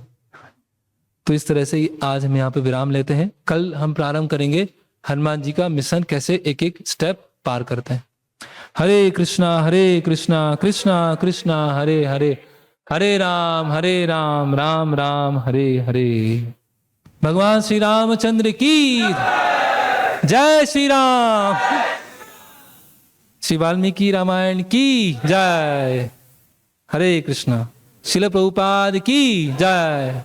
Speaker 1: तो इस तरह से आज हम यहाँ पे विराम लेते हैं। कल हम प्रारंभ करेंगे हनुमान जी का मिशन कैसे एक एक स्टेप पार करते हैं। हरे कृष्णा कृष्णा कृष्णा हरे हरे, हरे राम राम राम हरे हरे। भगवान श्री रामचंद्र की जय, श्री राम, श्री वाल्मीकि रामायण की जय, हरे कृष्णा, श्रील प्रभुपाद की जय।